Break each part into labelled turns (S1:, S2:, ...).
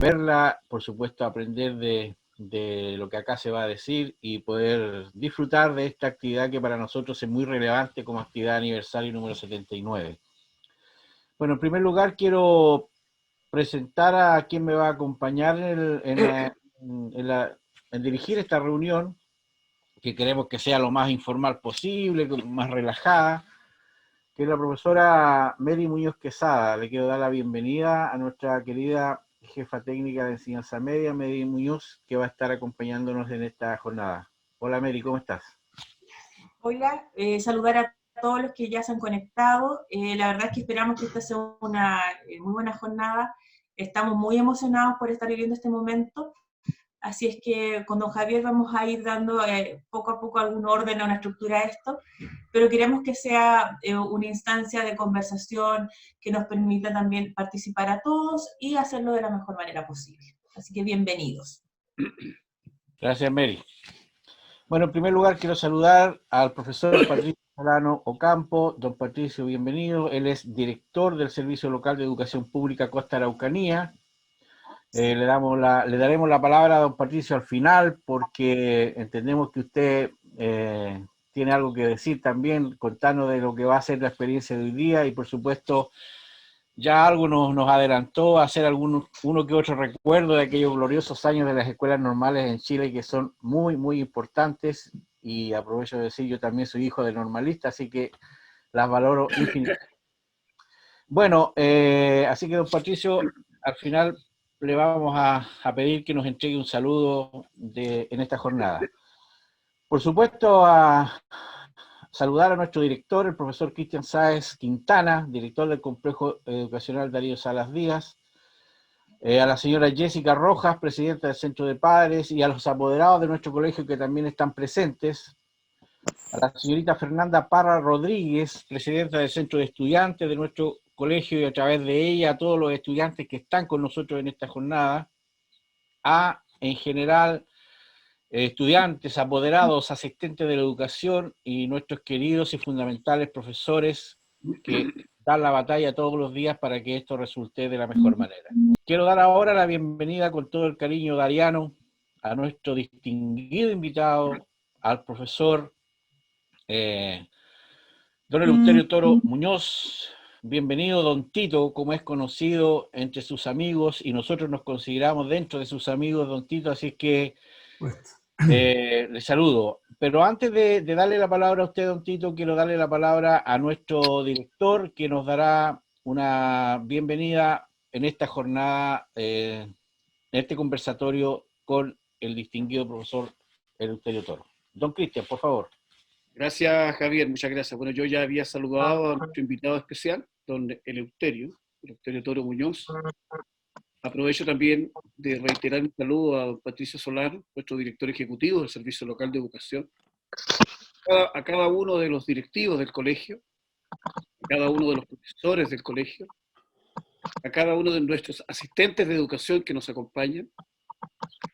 S1: verla, por supuesto aprender de lo que acá se va a decir y poder disfrutar de esta actividad que para nosotros es muy relevante como actividad aniversario número 79. Bueno, en primer lugar quiero presentar a quien me va a acompañar en dirigir esta reunión, que queremos que sea lo más informal posible, más relajada, que es la profesora Mary Muñoz Quesada. Le quiero dar la bienvenida a nuestra querida jefa técnica de enseñanza media, Mary Muñoz, que va a estar acompañándonos en esta jornada. Hola Mary, ¿cómo estás?
S2: Hola, saludar a todos los que ya se han conectado. La verdad es que esperamos que esta sea una muy buena jornada. Estamos muy emocionados por estar viviendo este momento. Así es que con don Javier vamos a ir dando poco a poco algún orden o una estructura a esto, pero queremos que sea una instancia de conversación que nos permita también participar a todos y hacerlo de la mejor manera posible. Así que bienvenidos.
S1: Gracias, Mary. Bueno, en primer lugar quiero saludar al profesor Patricio Solano Ocampo. Don Patricio, bienvenido. Él es director del Servicio Local de Educación Pública Costa Araucanía. Le daremos la palabra a don Patricio al final porque entendemos que usted tiene algo que decir también, contarnos de lo que va a ser la experiencia de hoy día y por supuesto ya algo nos adelantó a hacer uno que otro recuerdo de aquellos gloriosos años de las escuelas normales en Chile que son muy, muy importantes, y aprovecho de decir, yo también soy hijo de normalista, así que las valoro infinitamente. Bueno, así que don Patricio, al final le vamos a pedir que nos entregue un saludo en esta jornada. Por supuesto, a saludar a nuestro director, el profesor Cristian Sáez Quintana, director del Complejo Educacional Darío Salas Díaz, a la señora Jessica Rojas, presidenta del Centro de Padres, y a los apoderados de nuestro colegio que también están presentes, a la señorita Fernanda Parra Rodríguez, presidenta del Centro de Estudiantes de nuestro colegio, y a través de ella a todos los estudiantes que están con nosotros en esta jornada, en general, estudiantes, apoderados, asistentes de la educación y nuestros queridos y fundamentales profesores que dan la batalla todos los días para que esto resulte de la mejor manera. Quiero dar ahora la bienvenida con todo el cariño dariano a nuestro distinguido invitado, al profesor don Eleuterio Toro Muñoz. Bienvenido, don Tito, como es conocido entre sus amigos, y nosotros nos consideramos dentro de sus amigos, don Tito, así que le saludo. Pero antes de darle la palabra a usted, don Tito, quiero darle la palabra a nuestro director, que nos dará una bienvenida en esta jornada, en este conversatorio con el distinguido profesor Eleuterio Toro. Don Cristian, por favor.
S3: Gracias, Javier, muchas gracias. Bueno, yo ya había saludado a nuestro invitado especial, don Eleuterio Toro Muñoz. Aprovecho también de reiterar un saludo a don Patricio Solano, nuestro director ejecutivo del Servicio Local de Educación, a cada uno de los directivos del colegio, a cada uno de los profesores del colegio, a cada uno de nuestros asistentes de educación que nos acompañan,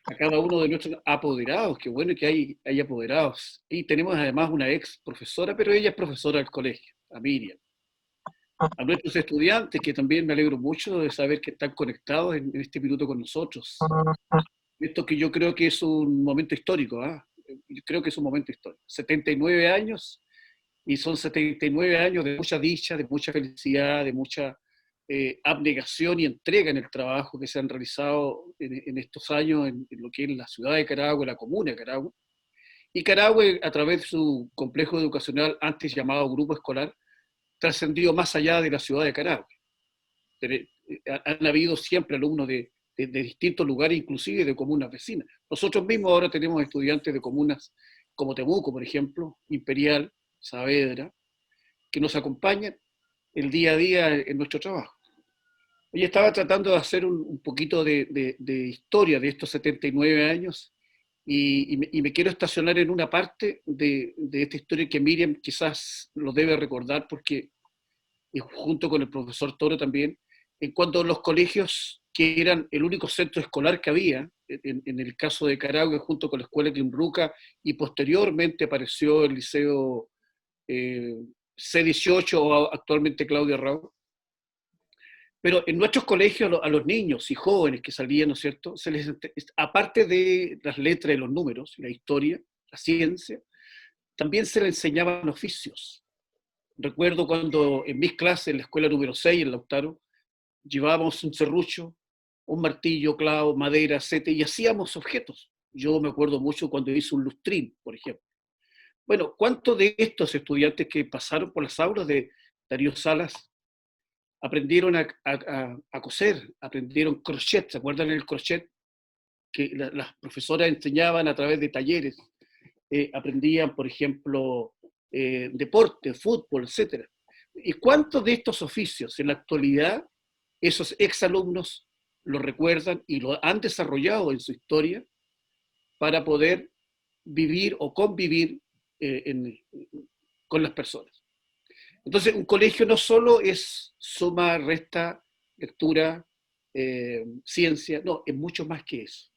S3: a cada uno de nuestros apoderados. Qué bueno que hay apoderados. Y tenemos además una ex profesora, pero ella es profesora del colegio, a Miriam. A nuestros estudiantes, que también me alegro mucho de saber que están conectados en este minuto con nosotros. Esto que yo creo que es un momento histórico, yo creo que es un momento histórico. 79 años, y son 79 años de mucha dicha, de mucha felicidad, de mucha abnegación y entrega en el trabajo que se han realizado en estos años en lo que es la ciudad de Carahue, la comuna de Carahue. Y Carahue, a través de su complejo educacional, antes llamado Grupo Escolar, trascendido más allá de la ciudad de Carahue. Han habido siempre alumnos de distintos lugares, inclusive de comunas vecinas. Nosotros mismos ahora tenemos estudiantes de comunas como Temuco, por ejemplo, Imperial, Saavedra, que nos acompañan el día a día en nuestro trabajo. Hoy estaba tratando de hacer un poquito de historia de estos 79 años y me quiero estacionar en una parte de esta historia que Miriam quizás lo debe recordar porque, y junto con el profesor Toro también, en cuanto a los colegios que eran el único centro escolar que había, en el caso de Carahue, junto con la escuela Climruca, y posteriormente apareció el liceo C18 o actualmente Claudia Raúl. Pero en nuestros colegios, a los niños y jóvenes que salían, ¿no es cierto?, aparte de las letras y los números, la historia, la ciencia, también se les enseñaban oficios. Recuerdo cuando en mis clases, en la escuela número 6, en Lautaro, llevábamos un serrucho, un martillo, clavo, madera, sete, y hacíamos objetos. Yo me acuerdo mucho cuando hice un lustrín, por ejemplo. Bueno, ¿cuántos de estos estudiantes que pasaron por las aulas de Darío Salas aprendieron a coser, aprendieron crochet? ¿Se acuerdan del crochet? Que las profesoras enseñaban a través de talleres. Aprendían, por ejemplo, deporte, fútbol, etc. ¿Y cuántos de estos oficios en la actualidad esos exalumnos lo recuerdan y lo han desarrollado en su historia para poder vivir o convivir con las personas? Entonces, un colegio no solo es suma, resta, lectura, ciencia, no, es mucho más que eso.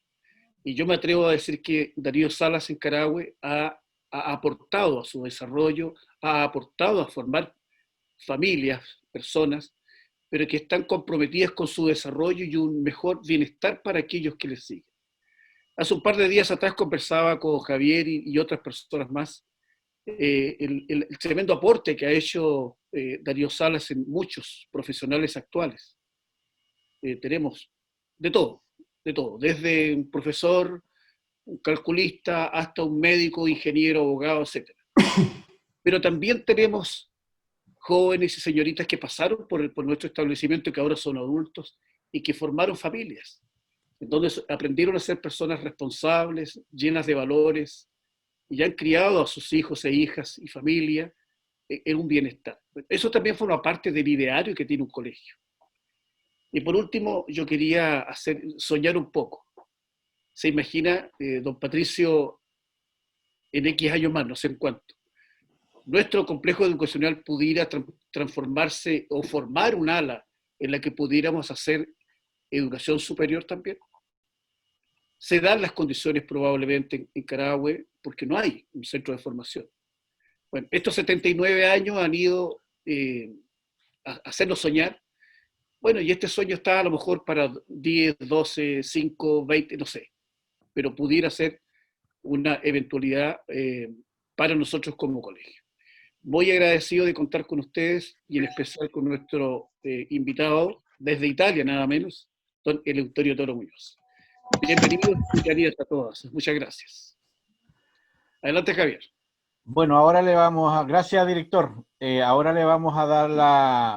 S3: Y yo me atrevo a decir que Darío Salas en Carahue ha aportado a su desarrollo, ha aportado a formar familias, personas, pero que están comprometidas con su desarrollo y un mejor bienestar para aquellos que les siguen. Hace un par de días atrás conversaba con Javier y otras personas más el tremendo aporte que ha hecho Darío Salas en muchos profesionales actuales. Tenemos de todo, desde un profesor, un calculista, hasta un médico, ingeniero, abogado, etc. Pero también tenemos jóvenes y señoritas que pasaron por nuestro establecimiento y que ahora son adultos y que formaron familias, en donde aprendieron a ser personas responsables, llenas de valores, y han criado a sus hijos e hijas y familia en un bienestar. Eso también forma parte del ideario que tiene un colegio. Y por último, yo quería soñar un poco. Se imagina, don Patricio, en X años más, no sé en cuánto, nuestro complejo educacional pudiera transformarse o formar un ala en la que pudiéramos hacer educación superior también. Se dan las condiciones probablemente en Carahue porque no hay un centro de formación. Bueno, estos 79 años han ido a hacernos soñar. Bueno, y este sueño está a lo mejor para 10, 12, 5, 20, no sé, pero pudiera ser una eventualidad para nosotros como colegio. Muy agradecido de contar con ustedes y en especial con nuestro invitado desde Italia, nada menos, don Eleuterio Toro Muñoz. Bienvenidos y bienvenidas a todas. Muchas gracias. Adelante, Javier.
S1: Bueno, ahora le vamos a... Gracias, director. Ahora le vamos a dar la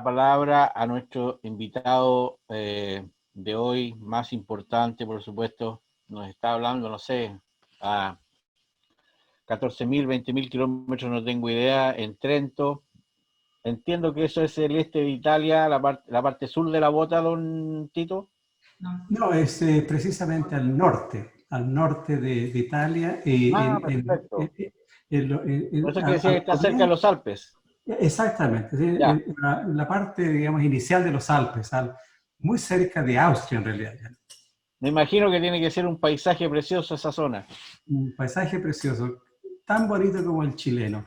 S1: palabra a nuestro invitado de hoy, más importante, por supuesto. Nos está hablando, no sé, a 14.000, 20.000 kilómetros, no tengo idea, en Trento. Entiendo que eso es el este de Italia, la parte sur de la bota, don Tito.
S4: No, es precisamente al norte de Italia.
S1: Perfecto. Por eso que decía que está cerca de los Alpes.
S4: Exactamente, ¿sí? La parte, digamos, inicial de los Alpes, muy cerca de Austria en realidad.
S1: Me imagino que tiene que ser un paisaje precioso esa zona.
S4: Un paisaje precioso, tan bonito como el chileno.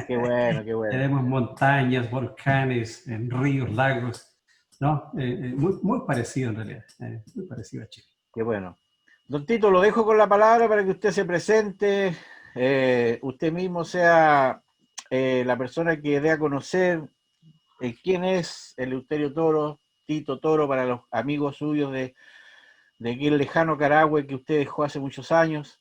S1: Qué bueno, qué bueno.
S4: Tenemos montañas, volcanes, ríos, lagos. ¿No? Muy parecido en realidad, muy parecido a Chile.
S1: Qué bueno. Don Tito, lo dejo con la palabra para que usted se presente, usted mismo sea la persona que dé a conocer quién es Eleuterio Toro, Tito Toro, para los amigos suyos de aquel lejano Carahue que usted dejó hace muchos años.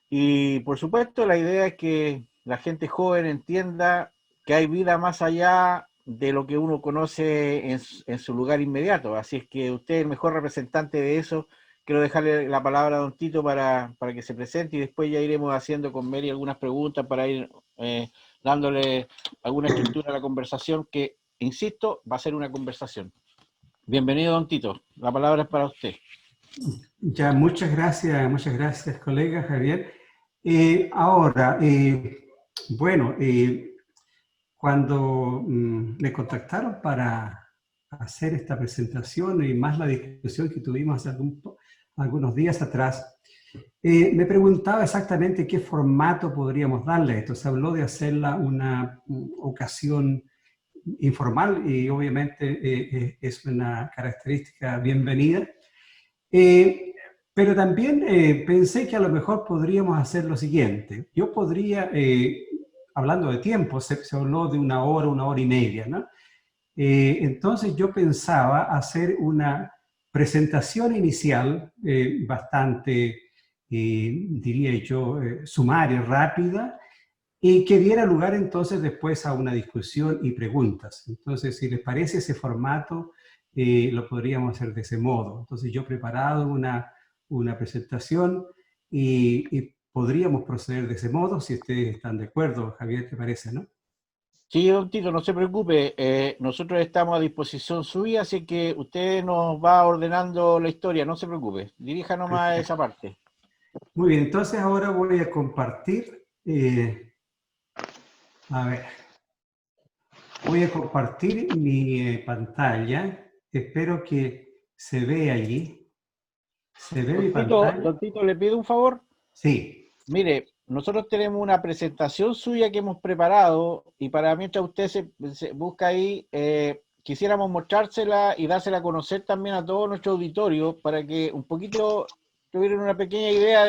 S1: Y por supuesto la idea es que la gente joven entienda que hay vida más allá de lo que uno conoce en su lugar inmediato. Así es que usted es el mejor representante de eso. Quiero dejarle la palabra a don Tito para que se presente y después ya iremos haciendo con Mary algunas preguntas para ir dándole alguna estructura a la conversación que, insisto, va a ser una conversación. Bienvenido, don Tito. La palabra es para usted.
S4: Ya, muchas gracias, colega Javier. Ahora, bueno, cuando me contactaron para hacer esta presentación y más la discusión que tuvimos hace algunos días atrás, me preguntaba exactamente qué formato podríamos darle a esto. Se habló de hacerla una ocasión informal y obviamente es una característica bienvenida. Pero también pensé que a lo mejor podríamos hacer lo siguiente. Yo podría, hablando de tiempo, se habló de una hora y media, ¿no? Entonces yo pensaba hacer una presentación inicial bastante, diría yo, sumaria, rápida, y que diera lugar entonces después a una discusión y preguntas. Entonces, si les parece ese formato, lo podríamos hacer de ese modo. Entonces, yo he preparado una presentación y podríamos proceder de ese modo, si ustedes están de acuerdo. Javier, ¿te parece, no?
S1: Sí, don Tito, no se preocupe, nosotros estamos a disposición suya, así que usted nos va ordenando la historia, no se preocupe, dirija nomás esa parte.
S4: Muy bien, entonces ahora voy a compartir, a ver, voy a compartir mi pantalla, espero que se vea allí. ¿Se ve mi pantalla?
S1: Don Tito, ¿le pido un favor?
S4: Sí.
S1: Mire, nosotros tenemos una presentación suya que hemos preparado y para mientras usted se busca ahí, quisiéramos mostrársela y dársela a conocer también a todo nuestro auditorio para que un poquito tuvieran una pequeña idea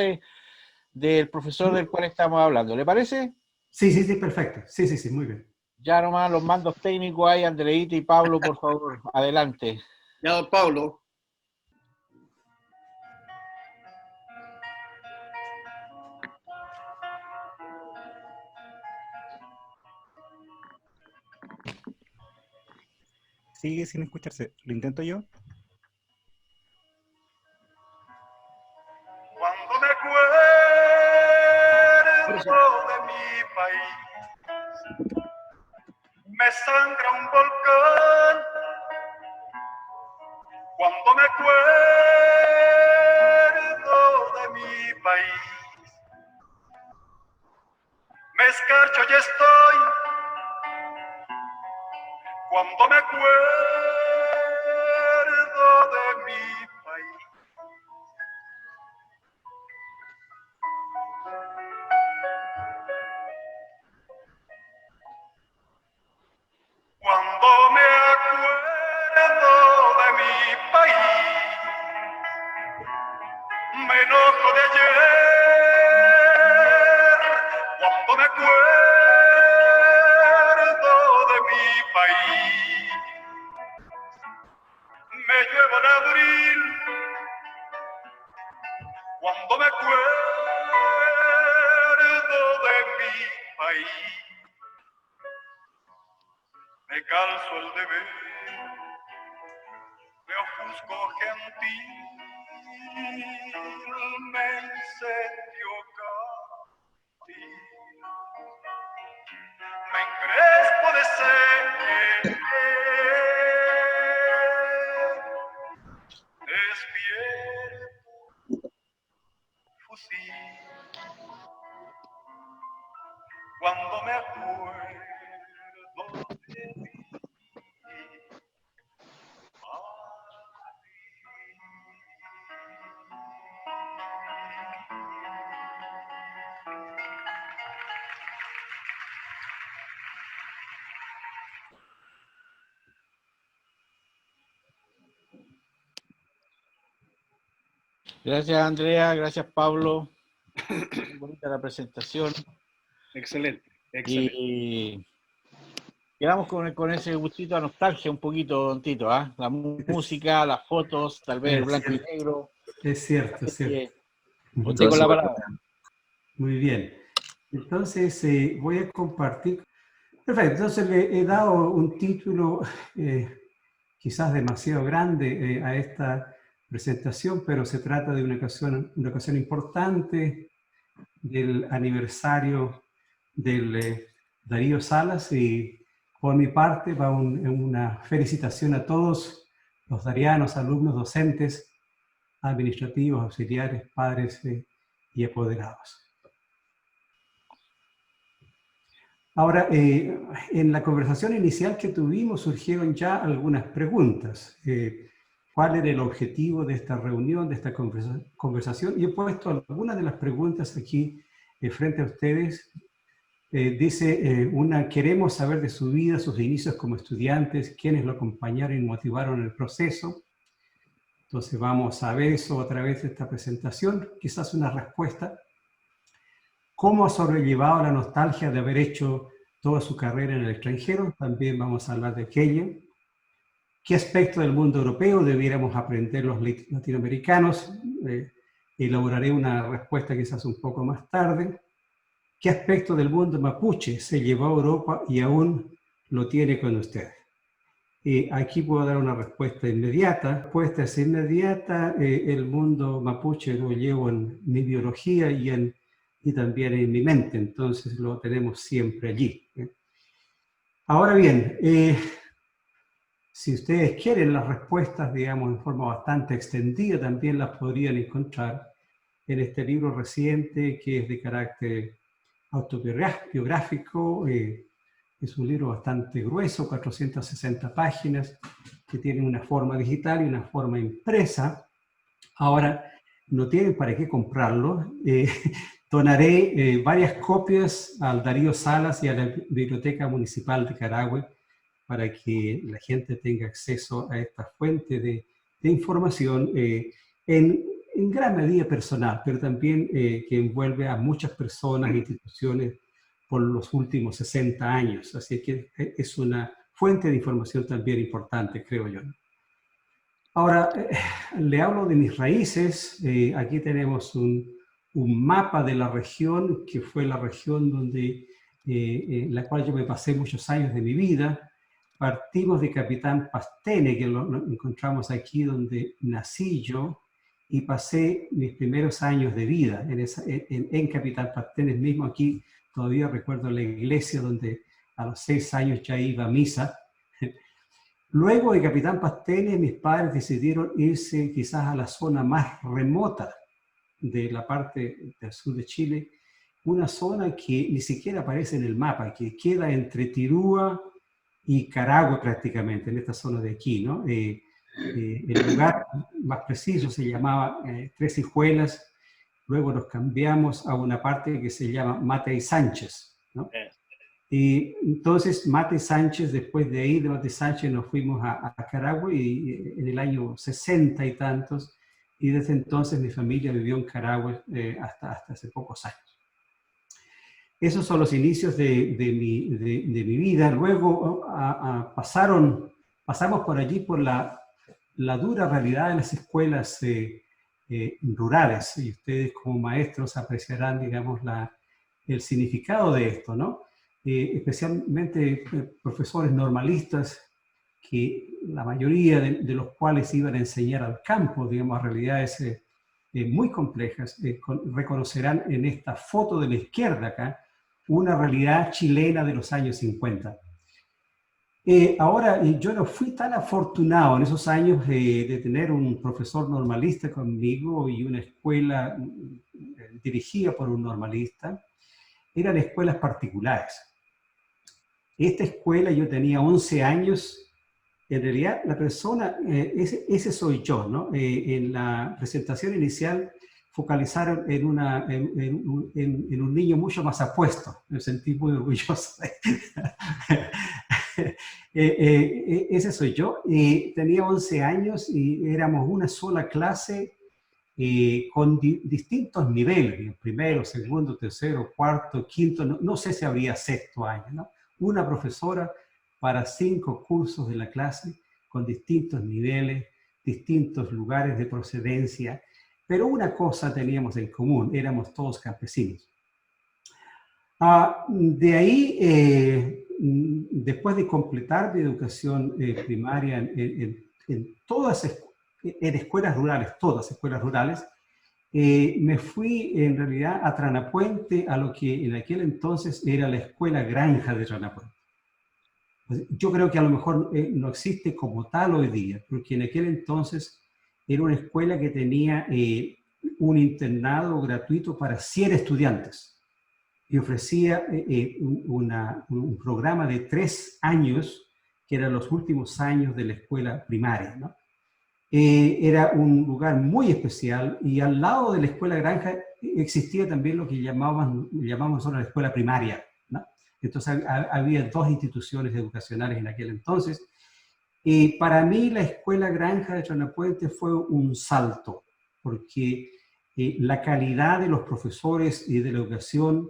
S1: del profesor del cual estamos hablando. ¿Le parece?
S4: Sí, sí, sí, perfecto. Sí, sí, sí, muy bien.
S1: Ya nomás los mandos técnicos ahí, Andreita y Pablo, por favor, adelante.
S3: Ya, don Pablo.
S5: Sigue sin escucharse. ¿Lo intento yo?
S6: Cuando me acuerdo de mi país, me sangra un volcán. Cuando me acuerdo de mi país, me escarcho y estoy. Cuando me acuerdo de mi país, cuando me acuerdo de mi país, me enojo de ayer. Cuando me acuerdo de mi país, me lluevo en abril. Cuando me acuerdo de mi país, me calzo el deber, me ofusco gentil, me incendio cátil, me encrespo de sed, despierto, fusil, cuando me acuerdo de mí.
S1: Gracias, Andrea, gracias, Pablo. Muy bonita la presentación.
S3: Excelente, excelente.
S1: Y quedamos con ese gustito a nostalgia un poquito, don Tito, ¿ah? La música, las fotos, tal vez el blanco y negro.
S4: Es cierto, es cierto.
S1: Usted con la palabra.
S4: Muy bien. Entonces voy a compartir. Perfecto, entonces le he dado un título quizás demasiado grande a esta presentación, pero se trata de una ocasión importante del aniversario del Darío Salas y por mi parte va una felicitación a todos los darianos, alumnos, docentes, administrativos, auxiliares, padres y apoderados. Ahora, en la conversación inicial que tuvimos surgieron ya algunas preguntas. ¿Cuál era el objetivo de esta reunión, de esta conversación? Y he puesto algunas de las preguntas aquí frente a ustedes Dice, queremos saber de su vida, sus inicios como estudiantes, quiénes lo acompañaron y motivaron en el proceso. Entonces vamos a ver eso a través de esta presentación, quizás una respuesta. ¿Cómo ha sobrellevado la nostalgia de haber hecho toda su carrera en el extranjero? También vamos a hablar de aquello. ¿Qué aspecto del mundo europeo debiéramos aprender los latinoamericanos? Elaboraré una respuesta quizás un poco más tarde. ¿Qué aspecto del mundo mapuche se llevó a Europa y aún lo tiene con ustedes? Aquí puedo dar una respuesta inmediata. La respuesta es inmediata. El mundo mapuche lo llevo en mi biología y también en mi mente, entonces lo tenemos siempre allí. Ahora bien, si ustedes quieren las respuestas, digamos, en forma bastante extendida, también las podrían encontrar en este libro reciente que es de carácter autobiográfico. Es un libro bastante grueso, 460 páginas, que tiene una forma digital y una forma impresa. Ahora, no tienen para qué comprarlo. Donaré varias copias al Darío Salas y a la Biblioteca Municipal de Carahue para que la gente tenga acceso a esta fuente de información en gran medida personal, pero también que envuelve a muchas personas e instituciones por los últimos 60 años. Así que es una fuente de información también importante, creo yo. Ahora, le hablo de mis raíces. Aquí tenemos un mapa de la región, que fue la región donde, en la cual yo me pasé muchos años de mi vida. Partimos de Capitán Pastene, que lo encontramos aquí donde nací yo, y pasé mis primeros años de vida en Capitán Pastene mismo. Aquí todavía recuerdo la iglesia donde a los 6 años ya iba a misa. Luego de Capitán Pastene, mis padres decidieron irse quizás a la zona más remota de la parte del sur de Chile, una zona que ni siquiera aparece en el mapa, que queda entre Tirúa y Carahue prácticamente, en esta zona de aquí, ¿no? El lugar más preciso se llamaba Tres Hijuelas. Luego nos cambiamos a una parte que se llama Mate y Sánchez, ¿no? Y entonces Mate y Sánchez, después de ahí de Mate y Sánchez nos fuimos a Carahue en el año 60 y tantos, y desde entonces mi familia vivió en Carahue hasta hace pocos años. Esos son los inicios de mi vida. Luego pasamos por allí por la dura realidad de las escuelas rurales, y ustedes como maestros apreciarán, digamos, el significado de esto, ¿no? Especialmente profesores normalistas, que la mayoría de los cuales iban a enseñar al campo, digamos, a realidades muy complejas, reconocerán en esta foto de la izquierda acá una realidad chilena de los años 50. Ahora, yo no fui tan afortunado en esos años de tener un profesor normalista conmigo y una escuela dirigida por un normalista. Eran escuelas particulares. Esta escuela, yo tenía 11 años. En realidad, la persona, ese soy yo, ¿no? En la presentación inicial focalizaron en un niño mucho más apuesto. Me sentí muy orgulloso. Ese soy yo. Tenía 11 años y éramos una sola clase con distintos niveles, primero, segundo, tercero, cuarto, quinto, no sé si habría sexto año, ¿no? Una profesora para 5 cursos de la clase con distintos niveles, distintos lugares de procedencia, pero una cosa teníamos en común, éramos todos campesinos. De ahí, después de completar mi educación primaria en escuelas rurales, todas escuelas rurales, me fui en realidad a Tranapuente, a lo que en aquel entonces era la escuela granja de Tranapuente. Yo creo que a lo mejor no existe como tal hoy día, porque en aquel entonces era una escuela que tenía un internado gratuito para 100 estudiantes y ofrecía un programa de 3 años, que eran los últimos años de la escuela primaria, ¿no? Era un lugar muy especial, y al lado de la escuela granja existía también lo que llamamos nosotros la escuela primaria, ¿no? Entonces había dos instituciones educacionales en aquel entonces. Y para mí la Escuela Granja de Tronapuente fue un salto, porque la calidad de los profesores y de la educación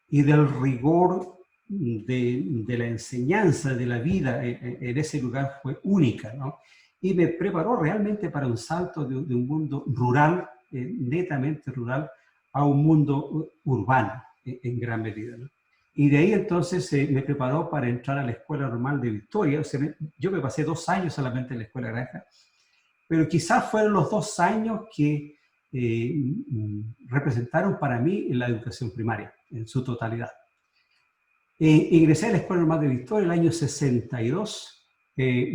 S4: y del rigor de la enseñanza, de la vida en ese lugar fue única, ¿no? Y me preparó realmente para un salto de un mundo rural, netamente rural, a un mundo urbano en gran medida, ¿no? Y de ahí entonces me preparó para entrar a la Escuela Normal de Victoria. O sea, yo me pasé 2 años solamente en la Escuela Granja, pero quizás fueron los 2 años que representaron para mí la educación primaria en su totalidad. Ingresé a la Escuela Normal de Victoria el año 62,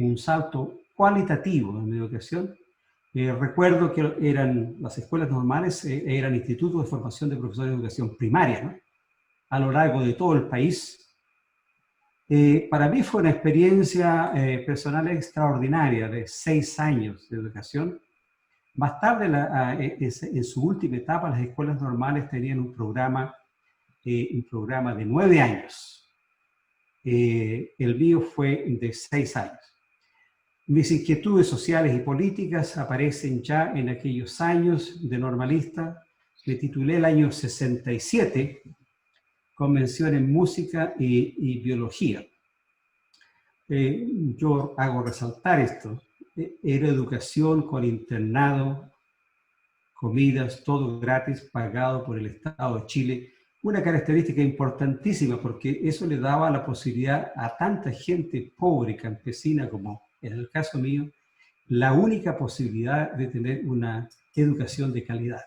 S4: un salto cualitativo en mi educación. Recuerdo que las escuelas normales eran institutos de formación de profesores de educación primaria, ¿no? A lo largo de todo el país. Para mí fue una experiencia personal extraordinaria de 6 años de educación. Más tarde, en su última etapa, las escuelas normales tenían un programa de 9 años. El mío fue de 6 años. Mis inquietudes sociales y políticas aparecen ya en aquellos años de normalista. Me titulé el año 67, con mención en música y biología. Yo hago resaltar esto. Era educación con internado, comidas, todo gratis, pagado por el Estado de Chile. Una característica importantísima, porque eso le daba la posibilidad a tanta gente pobre, campesina, como en el caso mío, la única posibilidad de tener una educación de calidad.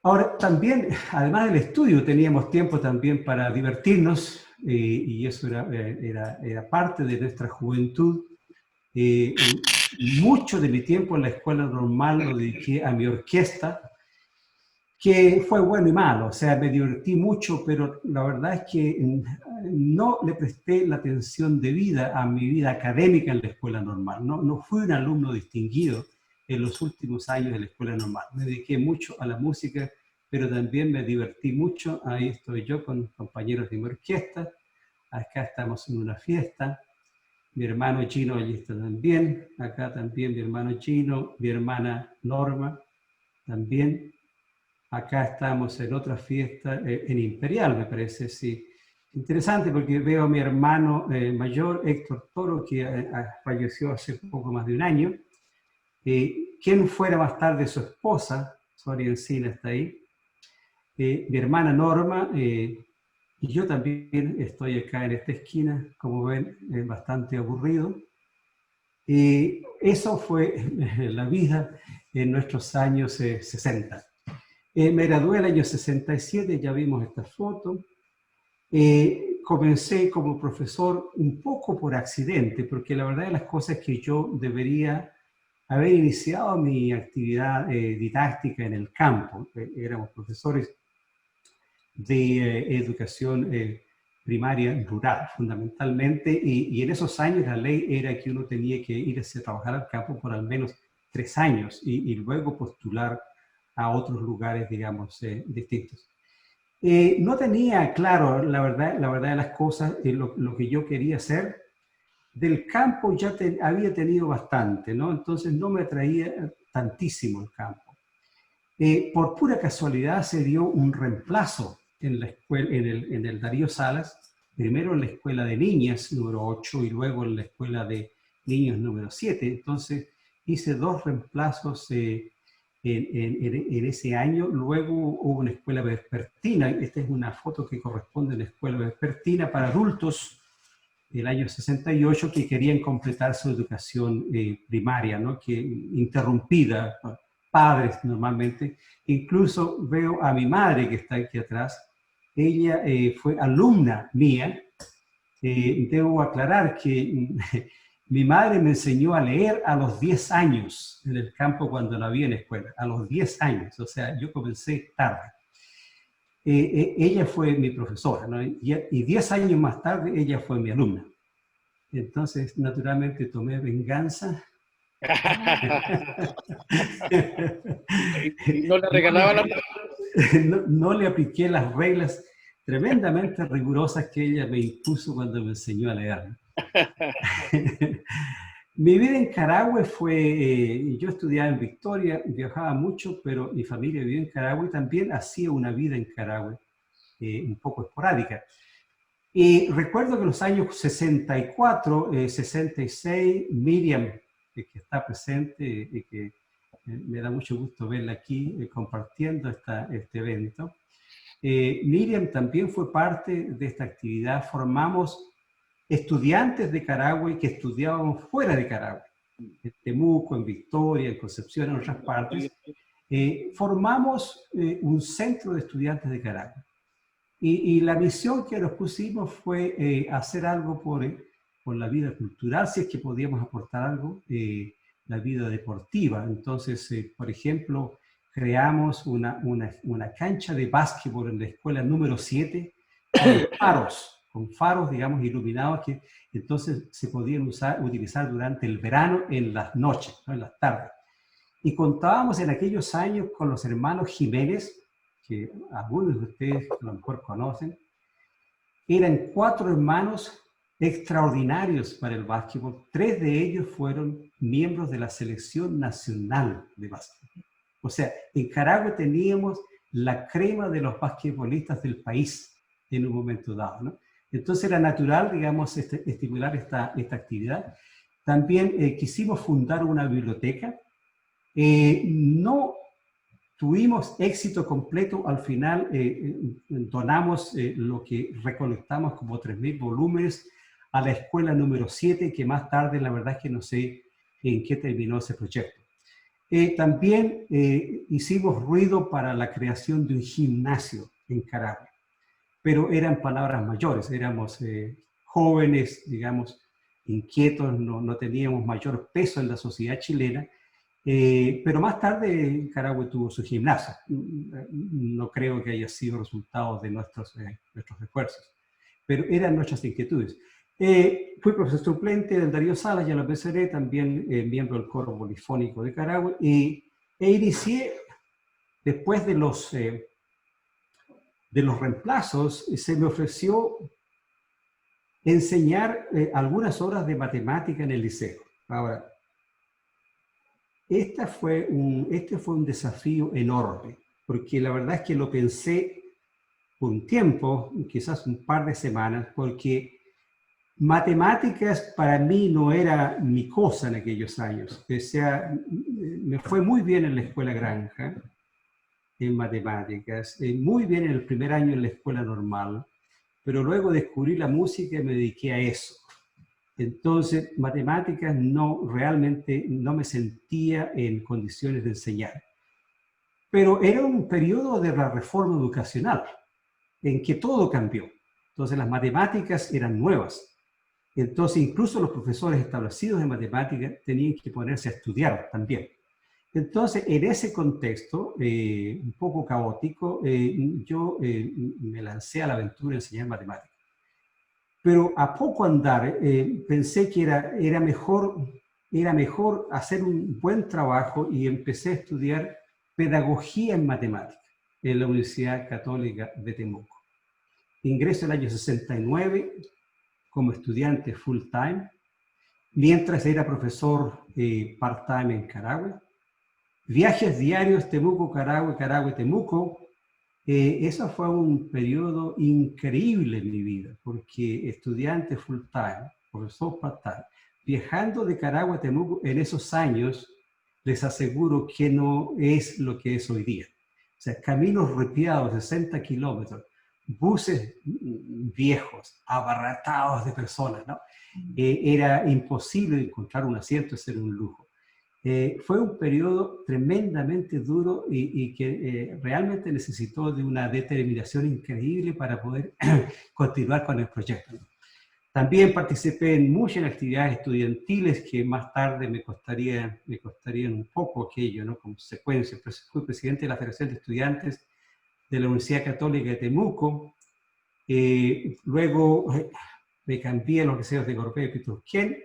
S4: Ahora, también, además del estudio, teníamos tiempo también para divertirnos, y eso era parte de nuestra juventud. Mucho de mi tiempo en la escuela normal lo dediqué a mi orquesta, que fue bueno y malo. O sea, me divertí mucho, pero la verdad es que no le presté la atención debida a mi vida académica en la escuela normal. No fui un alumno distinguido en los últimos años de la escuela normal. Me dediqué mucho a la música, pero también me divertí mucho. Ahí estoy yo con compañeros de mi orquesta. Acá estamos en una fiesta. Mi hermano Chino allí está también. Acá también mi hermano Chino, mi hermana Norma también. Acá estamos en otra fiesta, en Imperial, me parece, sí. Interesante, porque veo a mi hermano mayor, Héctor Toro, que falleció hace poco más de un año. Quien fuera más tarde su esposa, Sonia Encina está ahí. Mi hermana Norma, y yo también estoy acá en esta esquina, como ven, bastante aburrido. Eso fue la vida en nuestros años 60. Me gradué el año 67, ya vimos esta foto. Comencé como profesor un poco por accidente, porque la verdad de las cosas es que yo debería haber iniciado mi actividad didáctica en el campo. Éramos profesores de educación primaria rural, fundamentalmente, y en esos años la ley era que uno tenía que irse a trabajar al campo por al menos 3 años y luego postular a otros lugares, digamos, distintos. No tenía claro la verdad de las cosas, lo que yo quería hacer. Del campo ya había tenido bastante, ¿no? Entonces no me atraía tantísimo el campo. Por pura casualidad se dio un reemplazo en la escuela, en el Darío Salas, primero en la escuela de niñas número 8 y luego en la escuela de niños número 7. Entonces hice 2 reemplazos en ese año. Luego hubo una escuela vespertina. Esta es una foto que corresponde a la escuela vespertina para adultos del año 68 que querían completar su educación primaria, ¿no? Que interrumpida, padres normalmente. Incluso veo a mi madre que está aquí atrás. Ella fue alumna mía. Debo aclarar que mi madre me enseñó a leer a los 10 años en el campo cuando la vi en la escuela, a los 10 años, o sea, yo comencé tarde. Ella fue mi profesora, ¿no? Y 10 años más tarde ella fue mi alumna. Entonces, naturalmente, tomé venganza.
S3: ¿No le regalaba la...
S4: No le apliqué las reglas tremendamente rigurosas que ella me impuso cuando me enseñó a leer. Mi vida en Carahue fue, yo estudiaba en Victoria, viajaba mucho, pero mi familia vivía en Carahue y también hacía una vida en Carahue, un poco esporádica. Y recuerdo que en los años 64, 66, Miriam, que está presente y que me da mucho gusto verla aquí compartiendo este evento, Miriam también fue parte de esta actividad. Formamos estudiantes de Carahue que estudiaban fuera de Carahue, en Temuco, en Victoria, en Concepción, en otras partes. Formamos un centro de estudiantes de Carahue. Y la misión que nos pusimos fue hacer algo por la vida cultural, si es que podíamos aportar algo, la vida deportiva. Entonces, por ejemplo, creamos una cancha de básquetbol en la escuela número 7 con faros, digamos, iluminados, que entonces se podían utilizar durante el verano en las noches, ¿no? En las tardes. Y contábamos en aquellos años con los hermanos Jiménez, que algunos de ustedes a lo mejor conocen. Eran 4 hermanos extraordinarios para el básquetbol. 3 de ellos fueron miembros de la selección nacional de básquetbol. O sea, en Carahue teníamos la crema de los basquetbolistas del país en un momento dado, ¿no? Entonces era natural, digamos, estimular esta actividad. También quisimos fundar una biblioteca. No tuvimos éxito completo. Al final donamos lo que recolectamos como 3.000 volúmenes a la escuela número 7, que más tarde la verdad es que no sé en qué terminó ese proyecto. También hicimos ruido para la creación de un gimnasio en Carahue, pero eran palabras mayores, éramos jóvenes, digamos, inquietos, no teníamos mayor peso en la sociedad chilena, pero más tarde Carahue tuvo su gimnasio. No creo que haya sido resultado de nuestros esfuerzos, pero eran nuestras inquietudes. Fui profesor suplente del Darío Salas, ya lo mencioné, también miembro del coro polifónico de Carahue, e inicié, después de los reemplazos, se me ofreció enseñar algunas horas de matemática en el liceo. Ahora, este fue un desafío enorme, porque la verdad es que lo pensé por un tiempo, quizás un par de semanas, porque matemáticas para mí no era mi cosa en aquellos años. O sea, me fue muy bien en la escuela granja, en matemáticas, muy bien en el primer año en la escuela normal, pero luego descubrí la música y me dediqué a eso. Entonces, matemáticas realmente no me sentía en condiciones de enseñar. Pero era un periodo de la reforma educacional, en que todo cambió. Entonces, las matemáticas eran nuevas. Entonces, incluso los profesores establecidos en matemáticas tenían que ponerse a estudiar también. Entonces, en ese contexto, un poco caótico, yo me lancé a la aventura de enseñar matemáticas. Pero a poco andar, pensé que era mejor hacer un buen trabajo y empecé a estudiar pedagogía en matemáticas en la Universidad Católica de Temuco. Ingreso el año 69 como estudiante full time, mientras era profesor part time en Carahue. Viajes diarios Temuco, Carahue, Carahue, Temuco. Eso fue un periodo increíble en mi vida, porque estudiante full time, profesor part time, viajando de Carahue a Temuco en esos años, les aseguro que no es lo que es hoy día. O sea, caminos ripiados de 60 kilómetros, buses viejos, abarrotados de personas, ¿no? Era imposible encontrar un asiento, ser un lujo. Fue un periodo tremendamente duro y que realmente necesitó de una determinación increíble para poder continuar con el proyecto. También participé en muchas actividades estudiantiles que más tarde me costarían un poco aquello, ¿no? Como secuencia. Fui presidente de la Federación de Estudiantes de la Universidad Católica de Temuco. Luego me cambié a los liceos de Coropé y Piturquén.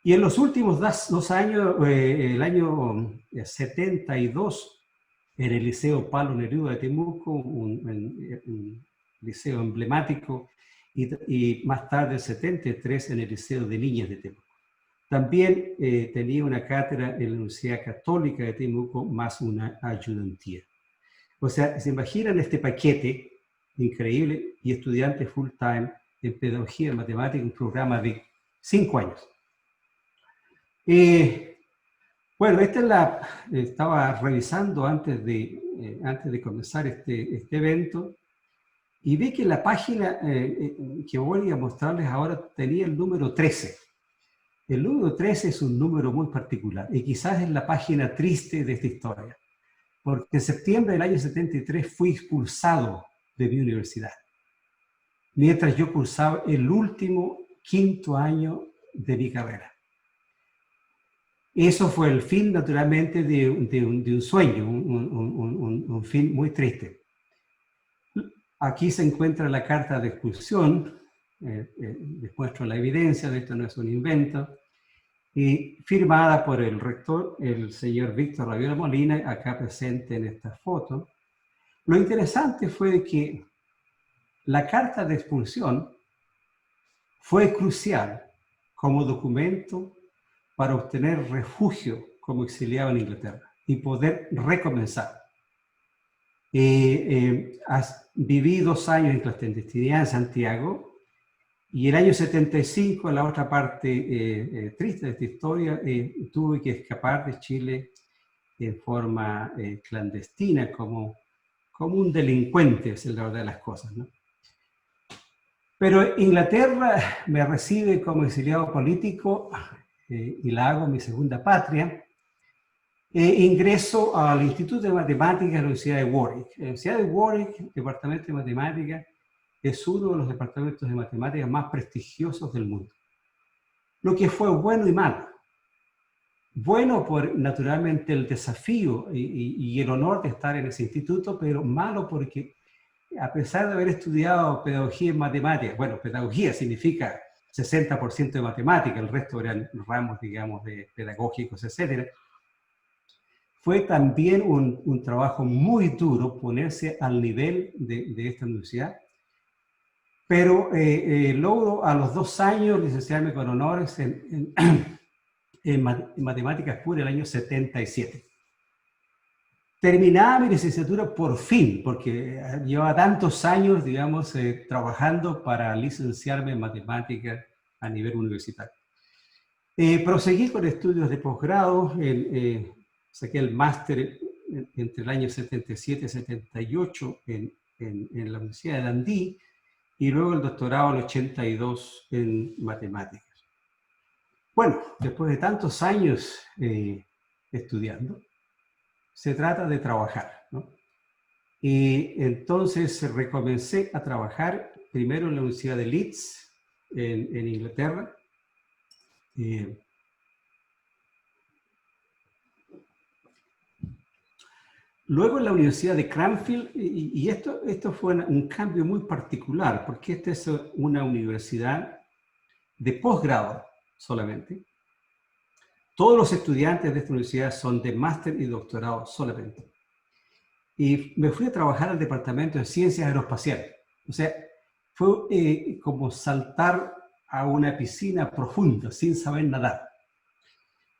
S4: Y en los últimos 2 años, el año 72, en el Liceo Pablo Neruda de Temuco, un liceo emblemático, y más tarde, en 73, en el Liceo de Niñas de Temuco. También tenía una cátedra en la Universidad Católica de Temuco, más una ayudantía. O sea, se imaginan este paquete increíble y estudiante full time en pedagogía en matemática, un programa de 5 años. Bueno, estaba revisando antes de comenzar este evento y vi que la página que voy a mostrarles ahora tenía el número 13. El número 13 es un número muy particular y quizás es la página triste de esta historia, porque en septiembre del año 73 fui expulsado de mi universidad, mientras yo cursaba el último 5º año de mi carrera. Eso fue el fin, naturalmente, de un sueño, un fin muy triste. Aquí se encuentra la carta de expulsión, les muestro la evidencia de esto, no es un invento, y firmada por el rector, el señor Víctor Raviola Molina, acá presente en esta foto. Lo interesante fue que la carta de expulsión fue crucial como documento para obtener refugio como exiliado en Inglaterra y poder recomenzar. Viví 2 años en clandestinidad en Santiago, y el año 75, la otra parte triste de esta historia, tuve que escapar de Chile en forma clandestina, como un delincuente, es la verdad de las cosas, ¿no? Pero Inglaterra me recibe como exiliado político y la hago mi segunda patria. Ingreso al Instituto de Matemáticas de la Universidad de Warwick. La Universidad de Warwick, Departamento de Matemáticas, es uno de los departamentos de matemáticas más prestigiosos del mundo. Lo que fue bueno y malo. Bueno por, naturalmente, el desafío y el honor de estar en ese instituto, pero malo porque, a pesar de haber estudiado pedagogía en matemáticas, bueno, pedagogía significa 60% de matemática, el resto eran ramos, digamos, de pedagógicos, etc. Fue también un trabajo muy duro ponerse al nivel de esta universidad. Pero logro a los 2 años licenciarme con honores en matemáticas puras el año 77. Terminaba mi licenciatura por fin, porque llevaba tantos años, digamos, trabajando para licenciarme en matemáticas a nivel universitario. Proseguí con estudios de posgrado, saqué el máster entre el año 77 y 78 en la Universidad de Dundee, y luego el doctorado en el 82 en matemáticas. Bueno, después de tantos años estudiando, se trata de trabajar, ¿no? Y entonces recomencé a trabajar primero en la Universidad de Leeds, en Inglaterra. Luego en la Universidad de Cranfield, y esto fue un cambio muy particular, porque esta es una universidad de posgrado solamente. Todos los estudiantes de esta universidad son de máster y doctorado solamente. Y me fui a trabajar al Departamento de Ciencias Aeroespaciales. O sea, fue como saltar a una piscina profunda sin saber nadar.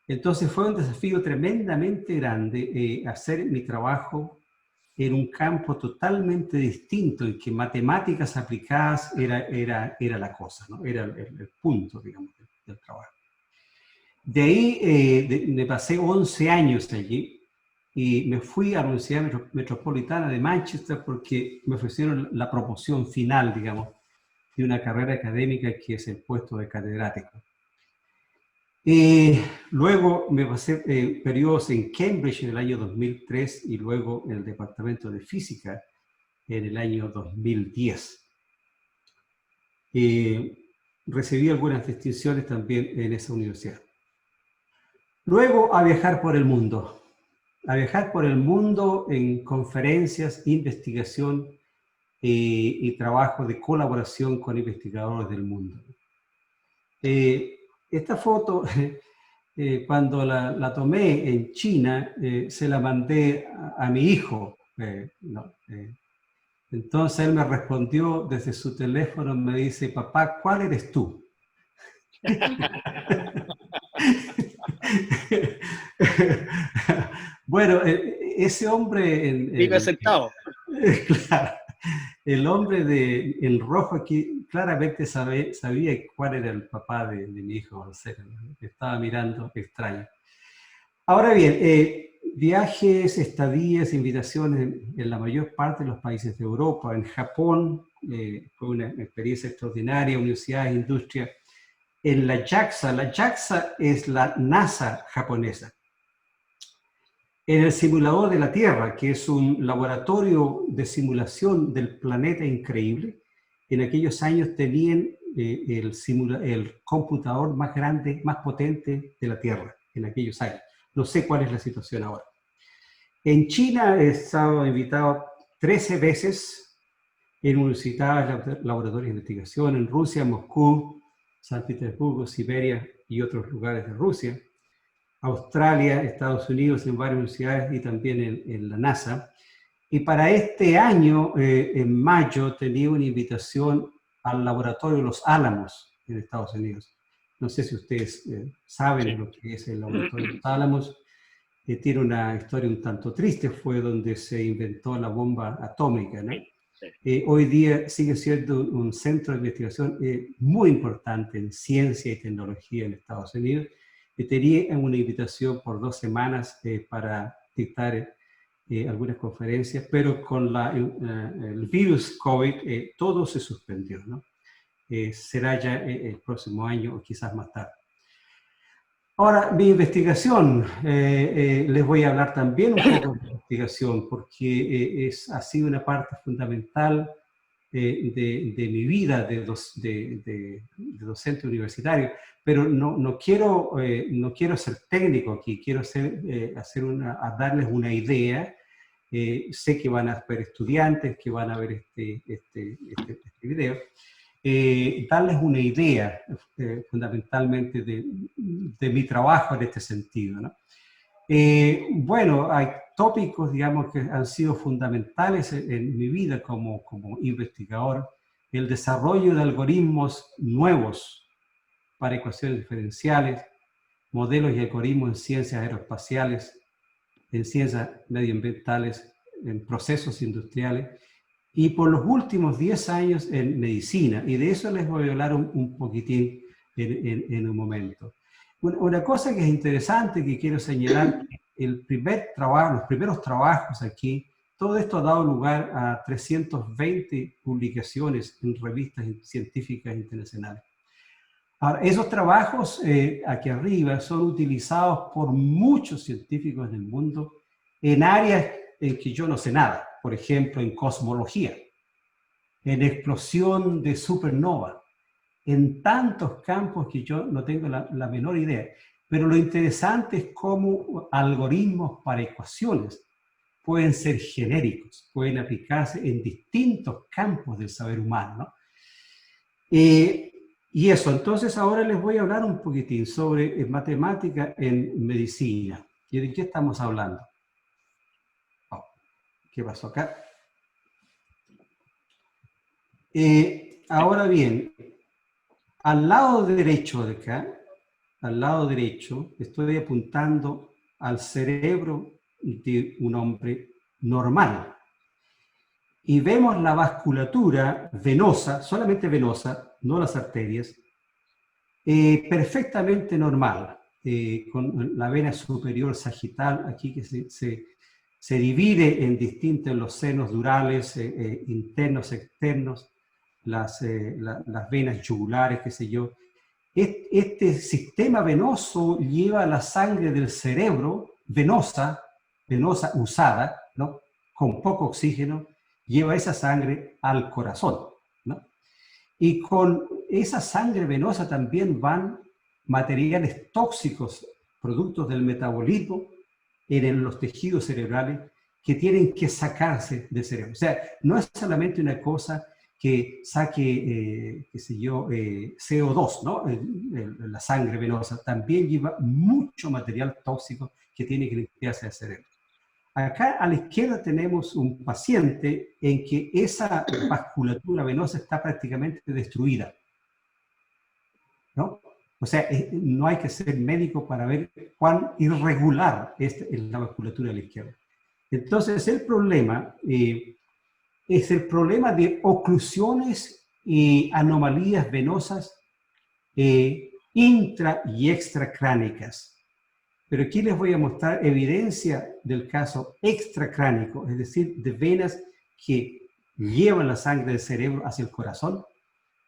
S4: Entonces fue un desafío tremendamente grande hacer mi trabajo en un campo totalmente distinto, en que matemáticas aplicadas era la cosa, ¿no? Era el punto, digamos, del trabajo. De ahí me pasé 11 años allí y me fui a la Universidad Metropolitana de Manchester porque me ofrecieron la promoción final, digamos, de una carrera académica que es el puesto de catedrático. Luego me pasé periodos en Cambridge en el año 2003 y luego en el Departamento de Física en el año 2010. Recibí algunas distinciones también en esa universidad. Luego a viajar por el mundo. A viajar por el mundo en conferencias, investigación y trabajo de colaboración con investigadores del mundo. Esta foto, cuando la tomé en China, se la mandé a mi hijo, Entonces él me respondió desde su teléfono, me dice, papá, ¿cuál eres tú? Bueno, ese hombre...
S3: Vive sentado.
S4: Claro, el hombre el rojo aquí claramente sabía cuál era el papá de mi hijo, o sea, estaba mirando extraño. Ahora bien, viajes, estadías, invitaciones en la mayor parte de los países de Europa. En Japón fue una experiencia extraordinaria, universidades, industria. En la JAXA es la NASA japonesa. En el simulador de la Tierra, que es un laboratorio de simulación del planeta increíble, en aquellos años tenían el computador más grande, más potente de la Tierra, en aquellos años. No sé cuál es la situación ahora. En China he estado invitado 13 veces en universidades, laboratorios de investigación, en Rusia, Moscú, San Petersburgo, Siberia y otros lugares de Rusia. Australia, Estados Unidos, en varias universidades y también en la NASA. Y para este año, en mayo, tenía una invitación al laboratorio Los Álamos en Estados Unidos. No sé si ustedes saben lo que es el laboratorio Los Álamos. Tiene una historia un tanto triste, fue donde se inventó la bomba atómica, ¿no? Hoy día sigue siendo un centro de investigación muy importante en ciencia y tecnología en Estados Unidos. Tenía una invitación por 2 semanas para dictar algunas conferencias, pero con el virus COVID todo se suspendió, ¿no? Será ya el próximo año o quizás más tarde. Ahora, mi investigación, les voy a hablar también un poco de investigación, porque ha sido una parte fundamental de mi vida de docente universitario, pero no quiero ser técnico aquí, quiero darles una idea. Sé que van a ver estudiantes que van a ver este video. Darles una idea fundamentalmente de mi trabajo en este sentido, ¿no? Bueno, hay tópicos, digamos, que han sido fundamentales en mi vida como investigador. El desarrollo de algoritmos nuevos para ecuaciones diferenciales, modelos y algoritmos en ciencias aeroespaciales, en ciencias medioambientales, en procesos industriales, y por los últimos 10 años en medicina, y de eso les voy a hablar un poquitín en un momento. Una cosa que es interesante que quiero señalar, los primeros trabajos aquí, todo esto ha dado lugar a 320 publicaciones en revistas científicas internacionales. Ahora, esos trabajos aquí arriba son utilizados por muchos científicos en el mundo en áreas en que yo no sé nada. Por ejemplo, en cosmología, en explosión de supernova, en tantos campos que yo no tengo la menor idea. Pero lo interesante es cómo algoritmos para ecuaciones pueden ser genéricos, pueden aplicarse en distintos campos del saber humano, ¿no? Y eso, entonces ahora les voy a hablar un poquitín sobre matemática en medicina. ¿Y de qué estamos hablando? ¿Qué pasó acá? Ahora bien, al lado derecho de acá, al lado derecho, estoy apuntando al cerebro de un hombre normal. Y vemos la vasculatura venosa, solamente venosa, no las arterias, perfectamente normal, con la vena superior sagital, aquí que se divide en distintos los senos durales, internos, externos, las venas yugulares, qué sé yo. Este sistema venoso lleva la sangre del cerebro, venosa usada, ¿no? Con poco oxígeno, lleva esa sangre al corazón, ¿no? Y con esa sangre venosa también van materiales tóxicos, productos del metabolismo, en los tejidos cerebrales que tienen que sacarse del cerebro. O sea, no es solamente una cosa que saque, qué sé yo, CO2, ¿no? La sangre venosa también lleva mucho material tóxico que tiene que limpiarse del cerebro. Acá a la izquierda tenemos un paciente en que esa vasculatura venosa está prácticamente destruida, ¿no? O sea, no hay que ser médico para ver cuán irregular es la vasculatura a la izquierda. Entonces, el problema es el problema de oclusiones y anomalías venosas intra y extracránicas. Pero aquí les voy a mostrar evidencia del caso extracránico, es decir, de venas que llevan la sangre del cerebro hacia el corazón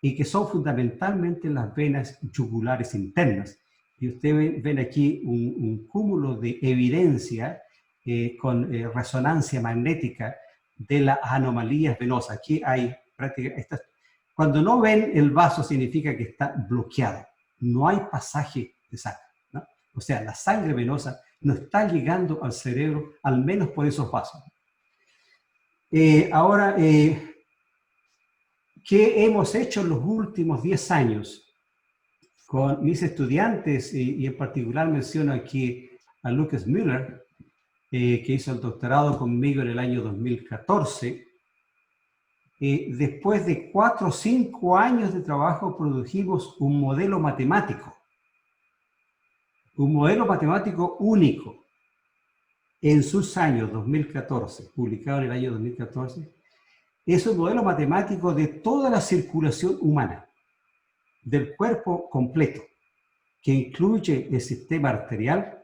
S4: y que son fundamentalmente las venas yugulares internas. Y ustedes ven aquí un cúmulo de evidencia con resonancia magnética de las anomalías venosas. Aquí hay prácticamente estas. Cuando no ven el vaso significa que está bloqueado. No hay pasaje de sangre, ¿no? O sea, la sangre venosa no está llegando al cerebro, al menos por esos vasos. Ahora, ¿qué hemos hecho en los últimos 10 años? Con mis estudiantes, y en particular menciono aquí a Lucas Müller, que hizo el doctorado conmigo en el año 2014. Después de 4 o 5 años de trabajo produjimos un modelo matemático único en sus años 2014, publicado en el año 2014. Es un modelo matemático de toda la circulación humana, del cuerpo completo, que incluye el sistema arterial,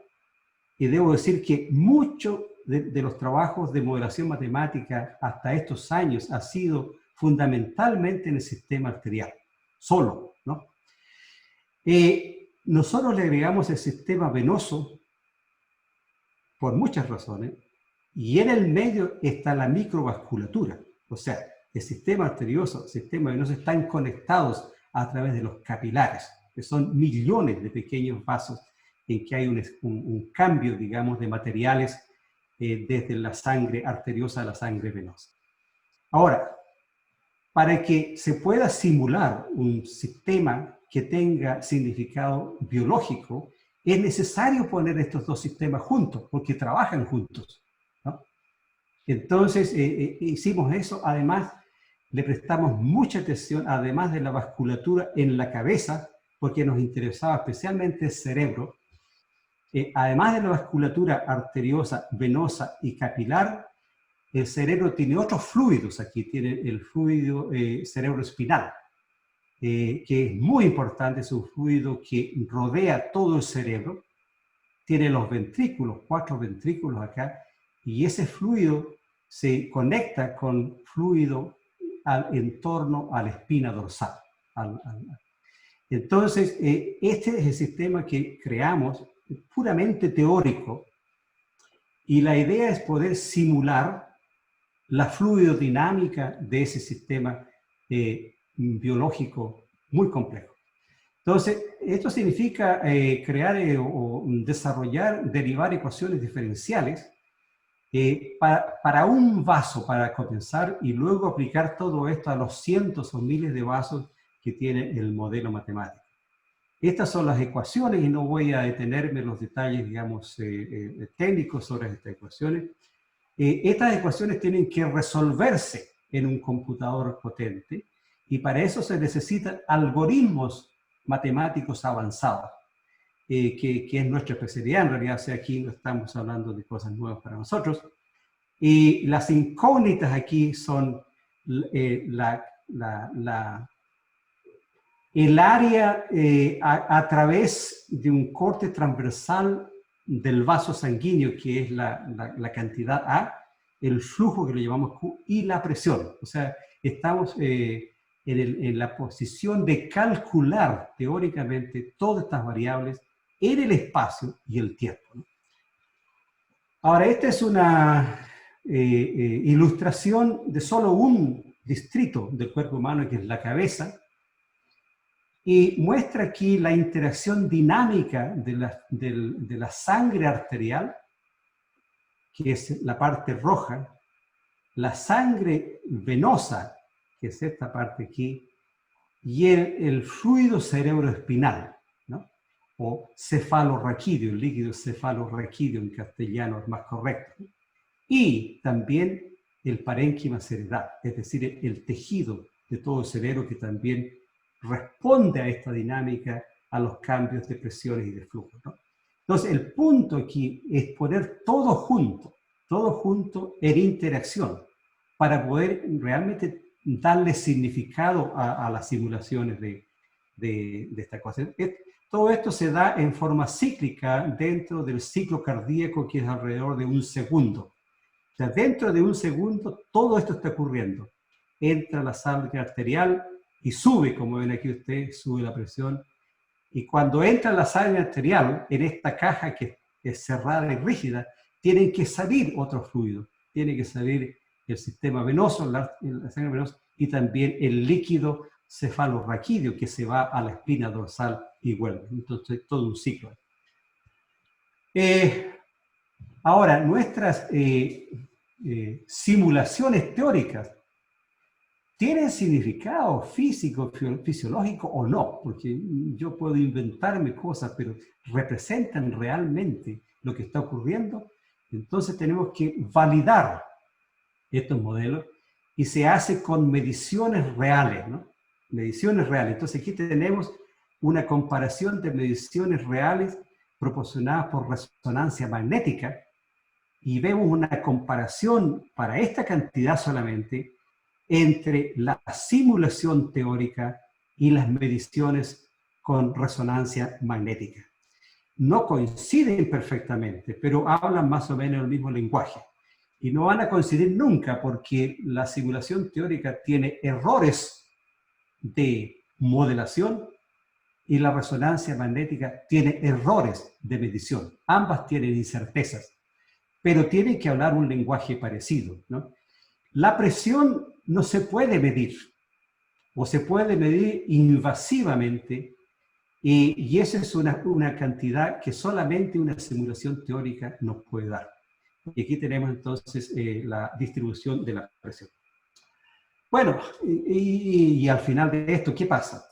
S4: y debo decir que mucho de los trabajos de modelación matemática hasta estos años ha sido fundamentalmente en el sistema arterial, solo, ¿no? Nosotros le agregamos el sistema venoso por muchas razones, y en el medio está la microvasculatura, o sea, el sistema arterioso, el sistema venoso están conectados a través de los capilares, que son millones de pequeños vasos en que hay un cambio, digamos, de materiales desde la sangre arteriosa a la sangre venosa. Ahora, para que se pueda simular un sistema que tenga significado biológico, es necesario poner estos dos sistemas juntos, porque trabajan juntos, ¿no? Entonces, hicimos eso. Además, le prestamos mucha atención, además de la vasculatura en la cabeza, porque nos interesaba especialmente el cerebro. Además de la vasculatura arteriosa, venosa y capilar, el cerebro tiene otros fluidos. Aquí tiene el fluido cerebroespinal, que es muy importante, es un fluido que rodea todo el cerebro. Tiene los ventrículos, 4 ventrículos acá, y ese fluido se conecta con fluido en torno a la espina dorsal. Entonces, este es el sistema que creamos, puramente teórico, y la idea es poder simular la fluidodinámica de ese sistema biológico muy complejo. Entonces, esto significa crear o desarrollar, derivar ecuaciones diferenciales para un vaso, para comenzar, y luego aplicar todo esto a los cientos o miles de vasos que tiene el modelo matemático. Estas son las ecuaciones, y no voy a detenerme en los detalles, digamos, técnicos sobre estas ecuaciones. Estas ecuaciones tienen que resolverse en un computador potente, y para eso se necesitan algoritmos matemáticos avanzados, que es nuestra especialidad. En realidad, aquí no estamos hablando de cosas nuevas para nosotros. Y las incógnitas aquí son el área a través de un corte transversal del vaso sanguíneo, que es la cantidad A, el flujo que lo llamamos Q, y la presión. O sea, estamos en la posición de calcular teóricamente todas estas variables en el espacio y el tiempo, ¿no? Ahora, esta es una ilustración de solo un distrito del cuerpo humano, que es la cabeza, y muestra aquí la interacción dinámica de la sangre arterial, que es la parte roja, la sangre venosa, que es esta parte aquí, y el fluido cerebroespinal, ¿no? O cefalorraquídeo, el líquido cefalorraquídeo en castellano es más correcto, ¿no? y también el parénquima cerebral, es decir, el tejido de todo el cerebro que también responde a esta dinámica, a los cambios de presiones y de flujo, ¿no? Entonces, el punto aquí es poner todo junto en interacción, para poder realmente darle significado a las simulaciones de esta cosa. Todo esto se da en forma cíclica dentro del ciclo cardíaco, que es alrededor de un segundo. O sea, dentro de un segundo todo esto está ocurriendo. Entra la sangre arterial y sube, como ven aquí ustedes, sube la presión. Y cuando entra la sangre arterial en esta caja que es cerrada y rígida, tienen que salir otros fluidos. Tiene que salir el sistema venoso, la sangre venosa, y también el líquido cefalorraquídeo que se va a la espina dorsal y vuelve. Entonces, todo un ciclo. Ahora, nuestras simulaciones teóricas tienen significado físico, fisiológico o no, porque yo puedo inventarme cosas, pero representan realmente lo que está ocurriendo. Entonces tenemos que validar estos modelos y se hace con mediciones reales, ¿no? Mediciones reales. Entonces aquí tenemos una comparación de mediciones reales proporcionadas por resonancia magnética y vemos una comparación para esta cantidad solamente entre la simulación teórica y las mediciones con resonancia magnética. No coinciden perfectamente, pero hablan más o menos el mismo lenguaje. Y no van a coincidir nunca porque la simulación teórica tiene errores de modelación y la resonancia magnética tiene errores de medición. Ambas tienen incertezas, pero tienen que hablar un lenguaje parecido, ¿no? La presión no se puede medir, o se puede medir invasivamente, y esa es una cantidad que solamente una simulación teórica nos puede dar. Y aquí tenemos entonces la distribución de la presión. Bueno, y al final de esto, ¿qué pasa?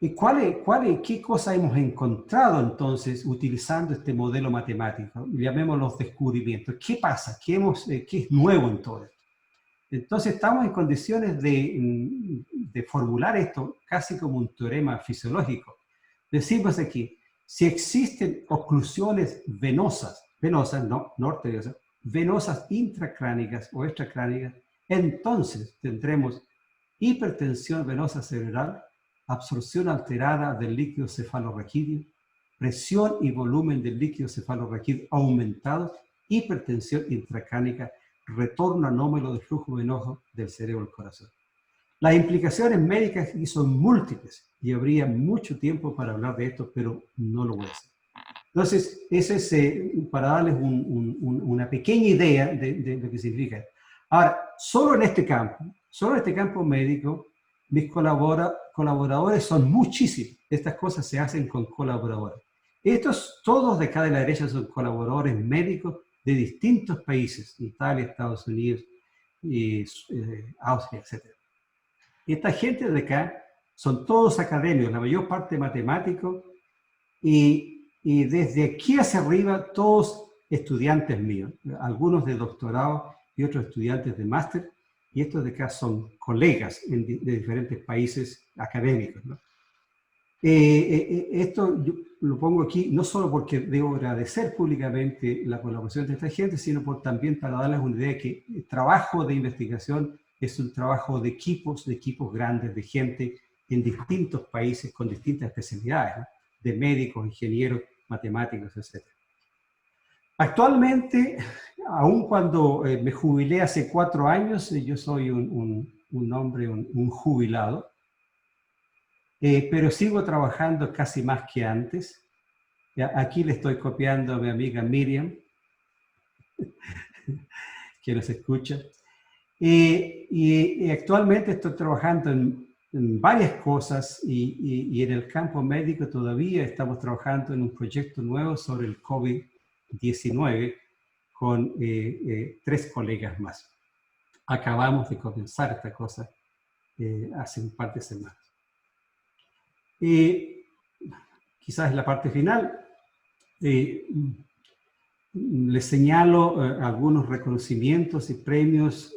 S4: ¿Qué cosa hemos encontrado entonces utilizando este modelo matemático? Llamemos los descubrimientos. ¿Qué pasa? ¿Qué es nuevo en todo esto? Entonces estamos en condiciones de formular esto casi como un teorema fisiológico. Decimos aquí, si existen oclusiones venosas, no arteriosas, venosas intracránicas o extracránicas, entonces tendremos hipertensión venosa cerebral, absorción alterada del líquido cefalorraquídeo, presión y volumen del líquido cefalorraquídeo aumentados, hipertensión intracránica, retorno anómalo del flujo venoso del cerebro al corazón. Las implicaciones médicas aquí son múltiples y habría mucho tiempo para hablar de esto, pero no lo voy a hacer. Entonces, ese es para darles una pequeña idea de lo que significa. Ahora, solo en este campo médico, mis colaboradores son muchísimos. Estas cosas se hacen con colaboradores. Estos, todos de acá de la derecha, son colaboradores médicos de distintos países, Italia, Estados Unidos, Austria, etc. Esta gente de acá son todos académicos, la mayor parte matemáticos, y desde aquí hacia arriba todos estudiantes míos, algunos de doctorado y otros estudiantes de máster, y estos de acá son colegas de diferentes países académicos, ¿no? Esto yo lo pongo aquí no solo porque debo agradecer públicamente la colaboración de esta gente, sino también para darles una idea de que el trabajo de investigación es un trabajo de equipos grandes, de gente en distintos países con distintas especialidades, ¿no? De médicos, ingenieros, matemáticos, etc. Actualmente, aun cuando me jubilé hace 4 años, yo soy un hombre, un jubilado, pero sigo trabajando casi más que antes. Aquí le estoy copiando a mi amiga Miriam, que nos escucha. Y actualmente estoy trabajando en varias cosas y en el campo médico todavía estamos trabajando en un proyecto nuevo sobre el COVID-19 con 3 colegas más. Acabamos de comenzar esta cosa hace un par de semanas. Quizás en la parte final, les señalo algunos reconocimientos y premios.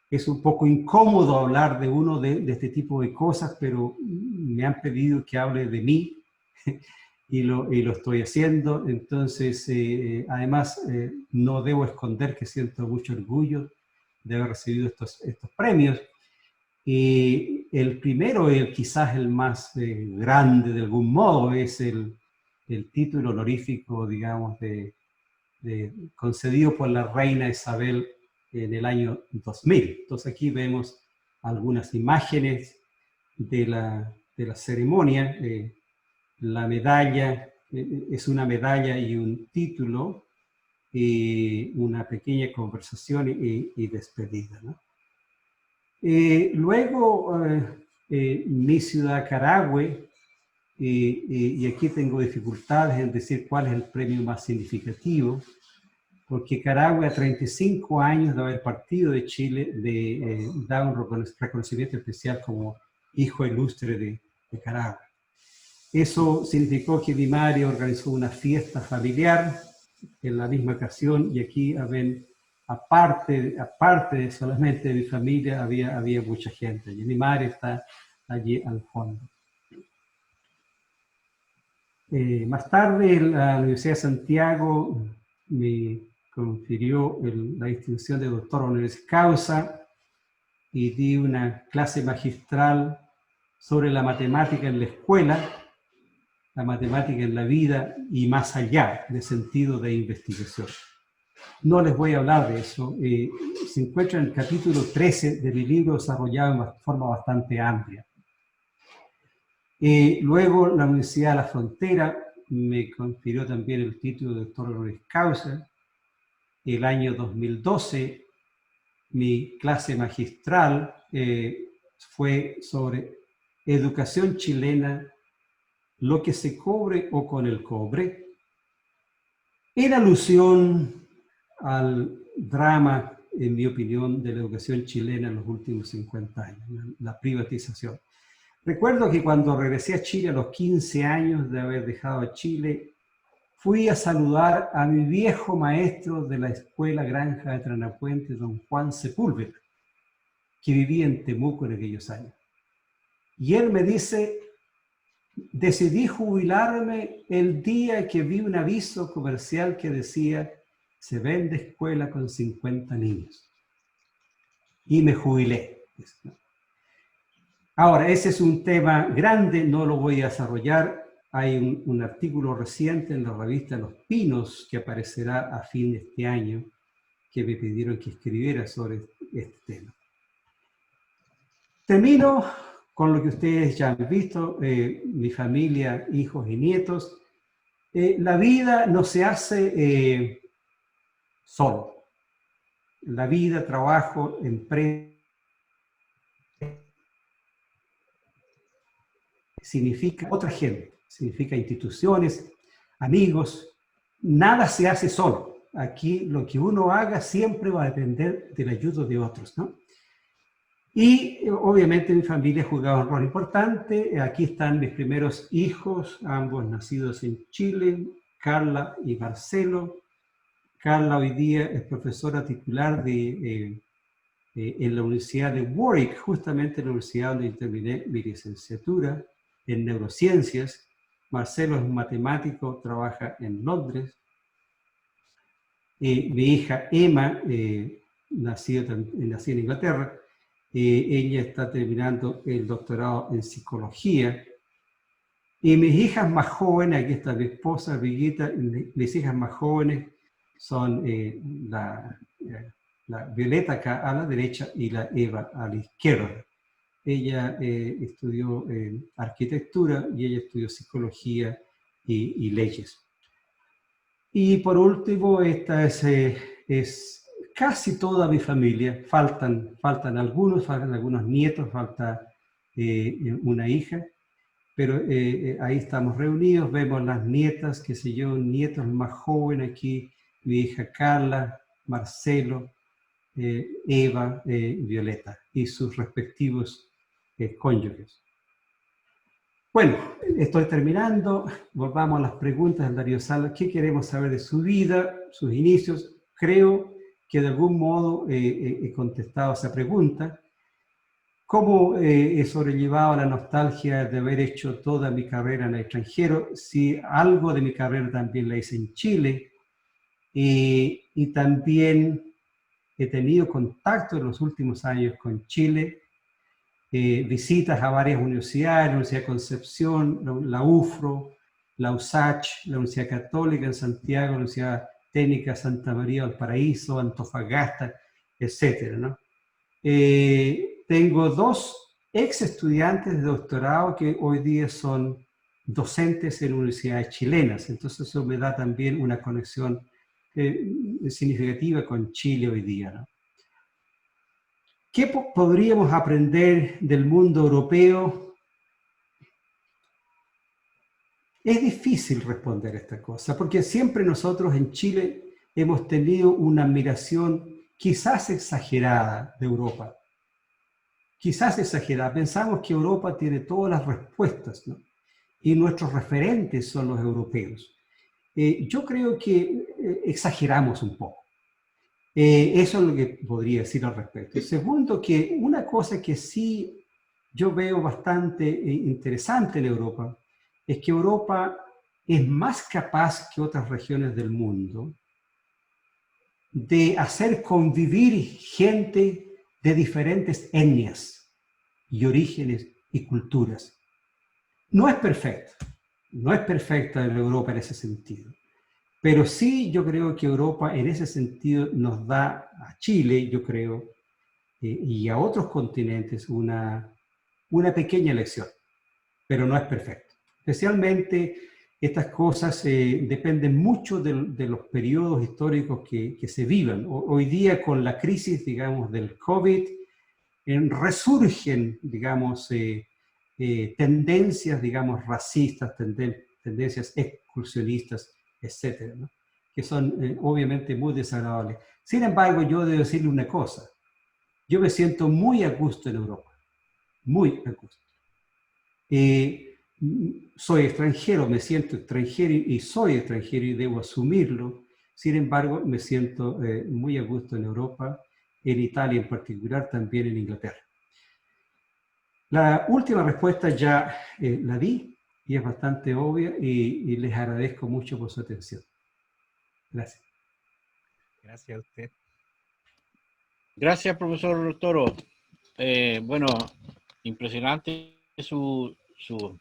S4: Es un poco incómodo hablar de uno de este tipo de cosas, pero me han pedido que hable de mí y lo estoy haciendo. Entonces, además, no debo esconder que siento mucho orgullo de haber recibido estos premios. Y el primero, quizás el más grande de algún modo, es el título honorífico, digamos, concedido por la reina Isabel en el año 2000. Entonces aquí vemos algunas imágenes de la ceremonia. La medalla es una medalla y un título, y una pequeña conversación y despedida, ¿no? Luego, mi ciudad, Carahue, y aquí tengo dificultades en decir cuál es el premio más significativo, porque Carahue, a 35 años de haber partido de Chile, da un reconocimiento especial como hijo ilustre de Carahue. Eso significó que mi madre organizó una fiesta familiar en la misma ocasión, y aquí ven, aparte de solamente de mi familia, había mucha gente, y mi madre está allí al fondo. Más tarde, la Universidad de Santiago me confirió la distinción de doctor honoris causa, y di una clase magistral sobre la matemática en la escuela, la matemática en la vida y más allá, de sentido de investigación. No les voy a hablar de eso. Se encuentra en el capítulo 13 de mi libro, desarrollado de forma bastante amplia. Luego, la Universidad de la Frontera me confirió también el título de doctor honoris causa. El año 2012, mi clase magistral fue sobre educación chilena, lo que se cobre o con el cobre, en alusión al drama, en mi opinión, de la educación chilena en los últimos 50 años, la privatización. Recuerdo que cuando regresé a Chile a los 15 años de haber dejado a Chile, fui a saludar a mi viejo maestro de la escuela Granja de Tranapuente, don Juan Sepúlveda, que vivía en Temuco en aquellos años. Y él me dice: decidí jubilarme el día que vi un aviso comercial que decía: se vende escuela con 50 niños. Y me jubilé. Ahora, ese es un tema grande, no lo voy a desarrollar. Hay un artículo reciente en la revista Los Pinos que aparecerá a fin de este año, que me pidieron que escribiera sobre este tema. Termino con lo que ustedes ya han visto, mi familia, hijos y nietos. La vida no se hace solo. La vida, trabajo, empresa, significa otra gente, significa instituciones, amigos. Nada se hace solo. Aquí lo que uno haga siempre va a depender de la ayuda de otros, ¿no? Y obviamente mi familia jugaba un rol importante. Aquí están mis primeros hijos, ambos nacidos en Chile, Carla y Marcelo. Carla hoy día es profesora titular en la Universidad de Warwick, justamente la universidad donde terminé mi licenciatura en neurociencias. Marcelo es un matemático, trabaja en Londres. Mi hija Emma, nacida en Inglaterra, ella está terminando el doctorado en psicología. Y mis hijas más jóvenes, aquí está mi esposa, Villita, mis hijas más jóvenes son la Violeta acá a la derecha y la Eva a la izquierda. Ella estudió arquitectura y ella estudió psicología y leyes. Y por último, esta es casi toda mi familia. Faltan algunos nietos, falta una hija, pero ahí estamos reunidos. Vemos las nietas, qué sé yo, nietos más jóvenes aquí, mi hija Carla, Marcelo, Eva, Violeta y sus respectivos cónyuges. Bueno, estoy terminando. Volvamos a las preguntas del Darío Salas. ¿Qué queremos saber de su vida, sus inicios? Creo que de algún modo he contestado esa pregunta. ¿Cómo he sobrellevado la nostalgia de haber hecho toda mi carrera en el extranjero? Si algo de mi carrera también la hice en Chile, y también he tenido contacto en los últimos años con Chile, visitas a varias universidades, la Universidad de Concepción, la UFRO, la USACH, la Universidad Católica en Santiago, la Universidad Técnica Santa María del Paraíso, Antofagasta, etcétera, ¿no? Tengo 2 ex estudiantes de doctorado que hoy día son docentes en universidades chilenas, entonces eso me da también una conexión significativa con Chile hoy día, ¿no? ¿Qué podríamos aprender del mundo europeo? Es difícil responder esta cosa, porque siempre nosotros en Chile hemos tenido una admiración quizás exagerada de Europa. Quizás exagerada. Pensamos que Europa tiene todas las respuestas, ¿no? Y nuestros referentes son los europeos. Yo creo que exageramos un poco. Eso es lo que podría decir al respecto. Segundo, que una cosa que sí yo veo bastante interesante en Europa es que Europa es más capaz que otras regiones del mundo de hacer convivir gente de diferentes etnias y orígenes y culturas. No es perfecta, no es perfecta Europa en ese sentido. Pero sí, yo creo que Europa en ese sentido nos da a Chile, yo creo, y a otros continentes una pequeña lección, pero no es perfecto. Especialmente estas cosas dependen mucho de los periodos históricos que se vivan. Hoy día con la crisis, digamos, del COVID, resurgen, digamos, tendencias, digamos, racistas, tendencias exclusionistas, etcétera, ¿no? Que son obviamente muy desagradables. Sin embargo, yo debo decirle una cosa. Yo me siento muy a gusto en Europa, muy a gusto. Soy extranjero, me siento extranjero y soy extranjero y debo asumirlo. Sin embargo, me siento muy a gusto en Europa, en Italia en particular, también en Inglaterra. La última respuesta ya la di y es bastante obvia y les agradezco mucho por su atención. Gracias.
S5: Gracias a usted.
S1: Gracias, profesor Toro. Bueno, impresionante su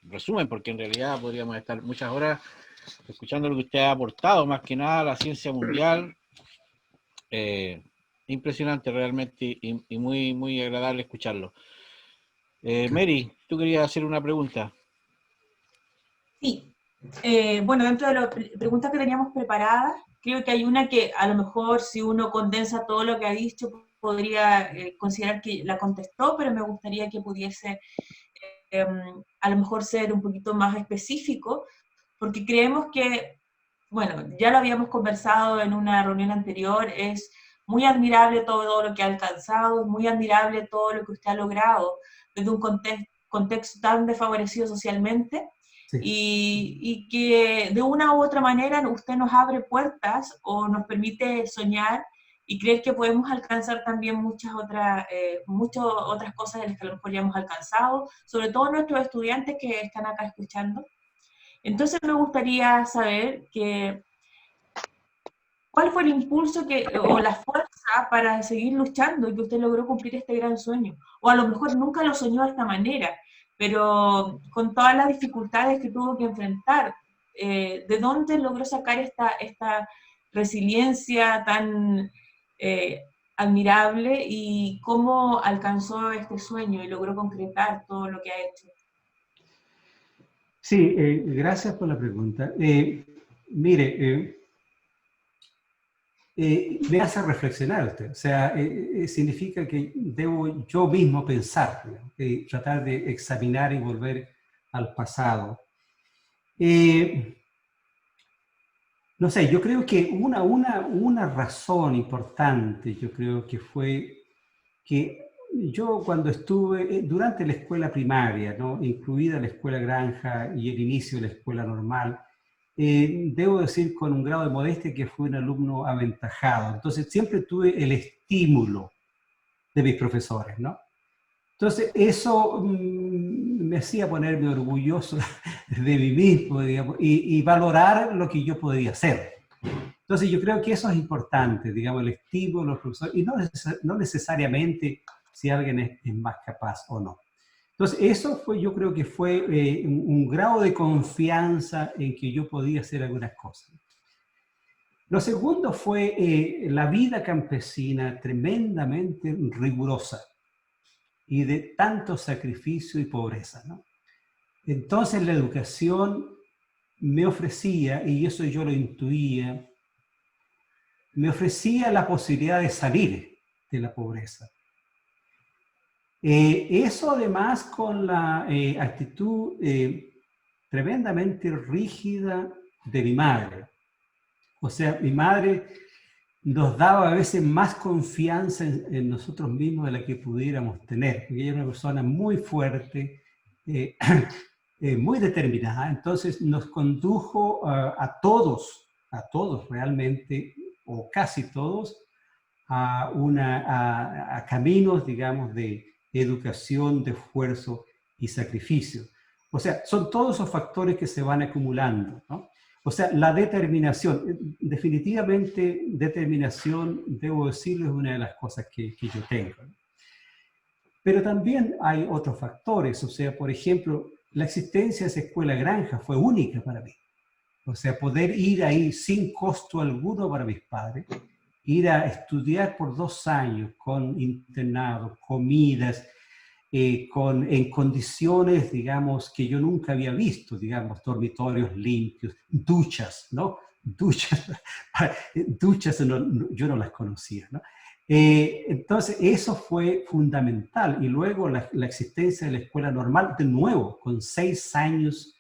S1: resumen, porque en realidad podríamos estar muchas horas escuchando lo que usted ha aportado, más que nada a la ciencia mundial. Impresionante realmente y muy, muy agradable escucharlo. Mary, tú querías hacer una pregunta.
S2: Sí. Bueno, dentro de las preguntas que teníamos preparadas, creo que hay una que a lo mejor si uno condensa todo lo que ha dicho, podría considerar que la contestó, pero me gustaría que pudiese a lo mejor ser un poquito más específico, porque creemos que, bueno, ya lo habíamos conversado en una reunión anterior, es muy admirable todo lo que ha alcanzado, muy admirable todo lo que usted ha logrado desde un contexto tan desfavorecido socialmente,
S4: Sí.
S2: y que de una u otra manera usted nos abre puertas o nos permite soñar y creer que podemos alcanzar también muchas otras cosas de las que a lo mejor ya hemos alcanzado, sobre todo nuestros estudiantes que están acá escuchando. Entonces me gustaría saber cuál fue el impulso o la fuerza para seguir luchando y que usted logró cumplir este gran sueño. O a lo mejor nunca lo soñó de esta manera, pero con todas las dificultades que tuvo que enfrentar, ¿de dónde logró sacar esta resiliencia tan admirable y cómo alcanzó este sueño y logró concretar todo lo que ha hecho?
S4: Sí, gracias por la pregunta. Mire, me hace reflexionar usted. O sea, significa que debo yo mismo pensar, ¿no? Tratar de examinar y volver al pasado. No sé, yo creo que una razón importante, yo creo que fue que yo cuando estuve durante la escuela primaria, ¿no? Incluida la escuela granja y el inicio de la escuela normal, debo decir con un grado de modestia que fui un alumno aventajado. Entonces siempre tuve el estímulo de mis profesores, ¿no? Entonces eso me hacía ponerme orgulloso de mí mismo, digamos, y valorar lo que yo podía hacer. Entonces yo creo que eso es importante, digamos, el estímulo de los profesores, y no necesariamente si alguien es más capaz o no. Entonces eso fue, yo creo que fue un grado de confianza en que yo podía hacer algunas cosas. Lo segundo fue la vida campesina tremendamente rigurosa y de tanto sacrificio y pobreza, ¿no? Entonces la educación me ofrecía, y eso yo lo intuía, me ofrecía la posibilidad de salir de la pobreza. Eso además con la actitud tremendamente rígida de mi madre. O sea, mi madre nos daba a veces más confianza en nosotros mismos de la que pudiéramos tener, porque ella era una persona muy fuerte, muy determinada. Entonces nos condujo a todos realmente, o casi todos, a caminos, digamos, de educación, de esfuerzo y sacrificio. O sea, son todos esos factores que se van acumulando, ¿no? O sea, la determinación, definitivamente determinación, debo decirlo, es una de las cosas que yo tengo, ¿no? Pero también hay otros factores, o sea, por ejemplo, la existencia de esa escuela granja fue única para mí. O sea, poder ir ahí sin costo alguno para mis padres, ir a estudiar por 2 años con internado, comidas, en condiciones, digamos, que yo nunca había visto, digamos, dormitorios limpios, duchas, ¿no? Duchas, yo no las conocía, ¿no? Entonces, eso fue fundamental. Y luego la existencia de la escuela normal, de nuevo, con 6 años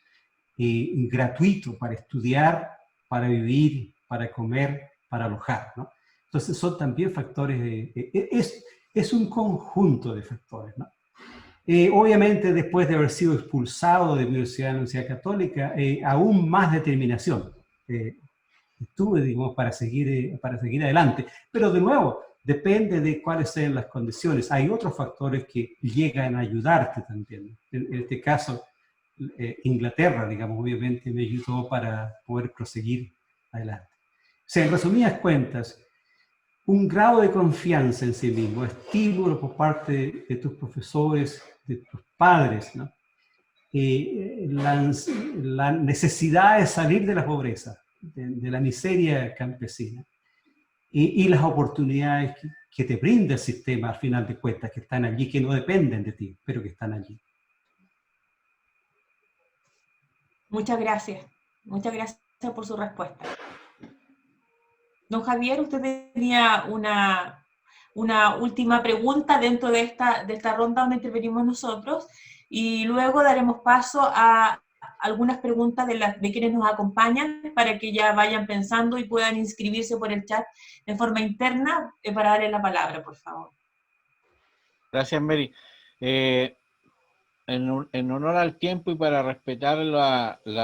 S4: gratuito para estudiar, para vivir, para comer, para alojar, ¿no? Entonces, son también factores, es un conjunto de factores, ¿no? Obviamente, después de haber sido expulsado de la Universidad Católica, aún más determinación tuve, digamos, para seguir adelante. Pero de nuevo, depende de cuáles sean las condiciones. Hay otros factores que llegan a ayudarte también. En este caso, Inglaterra, digamos, obviamente me ayudó para poder proseguir adelante. O sea, en resumidas cuentas, un grado de confianza en sí mismo, estímulo por parte de tus profesores, de tus padres, ¿no? La necesidad de salir de la pobreza, de la miseria campesina, y las oportunidades que te brinda el sistema, al final de cuentas, que están allí, que no dependen de ti, pero que están allí.
S2: Muchas gracias por su respuesta. Don Javier, usted tenía una última pregunta dentro de esta ronda donde intervenimos nosotros, y luego daremos paso a algunas preguntas de quienes nos acompañan para que ya vayan pensando y puedan inscribirse por el chat de forma interna para darle la palabra, por favor.
S1: Gracias, Mary. En honor al tiempo y para respetar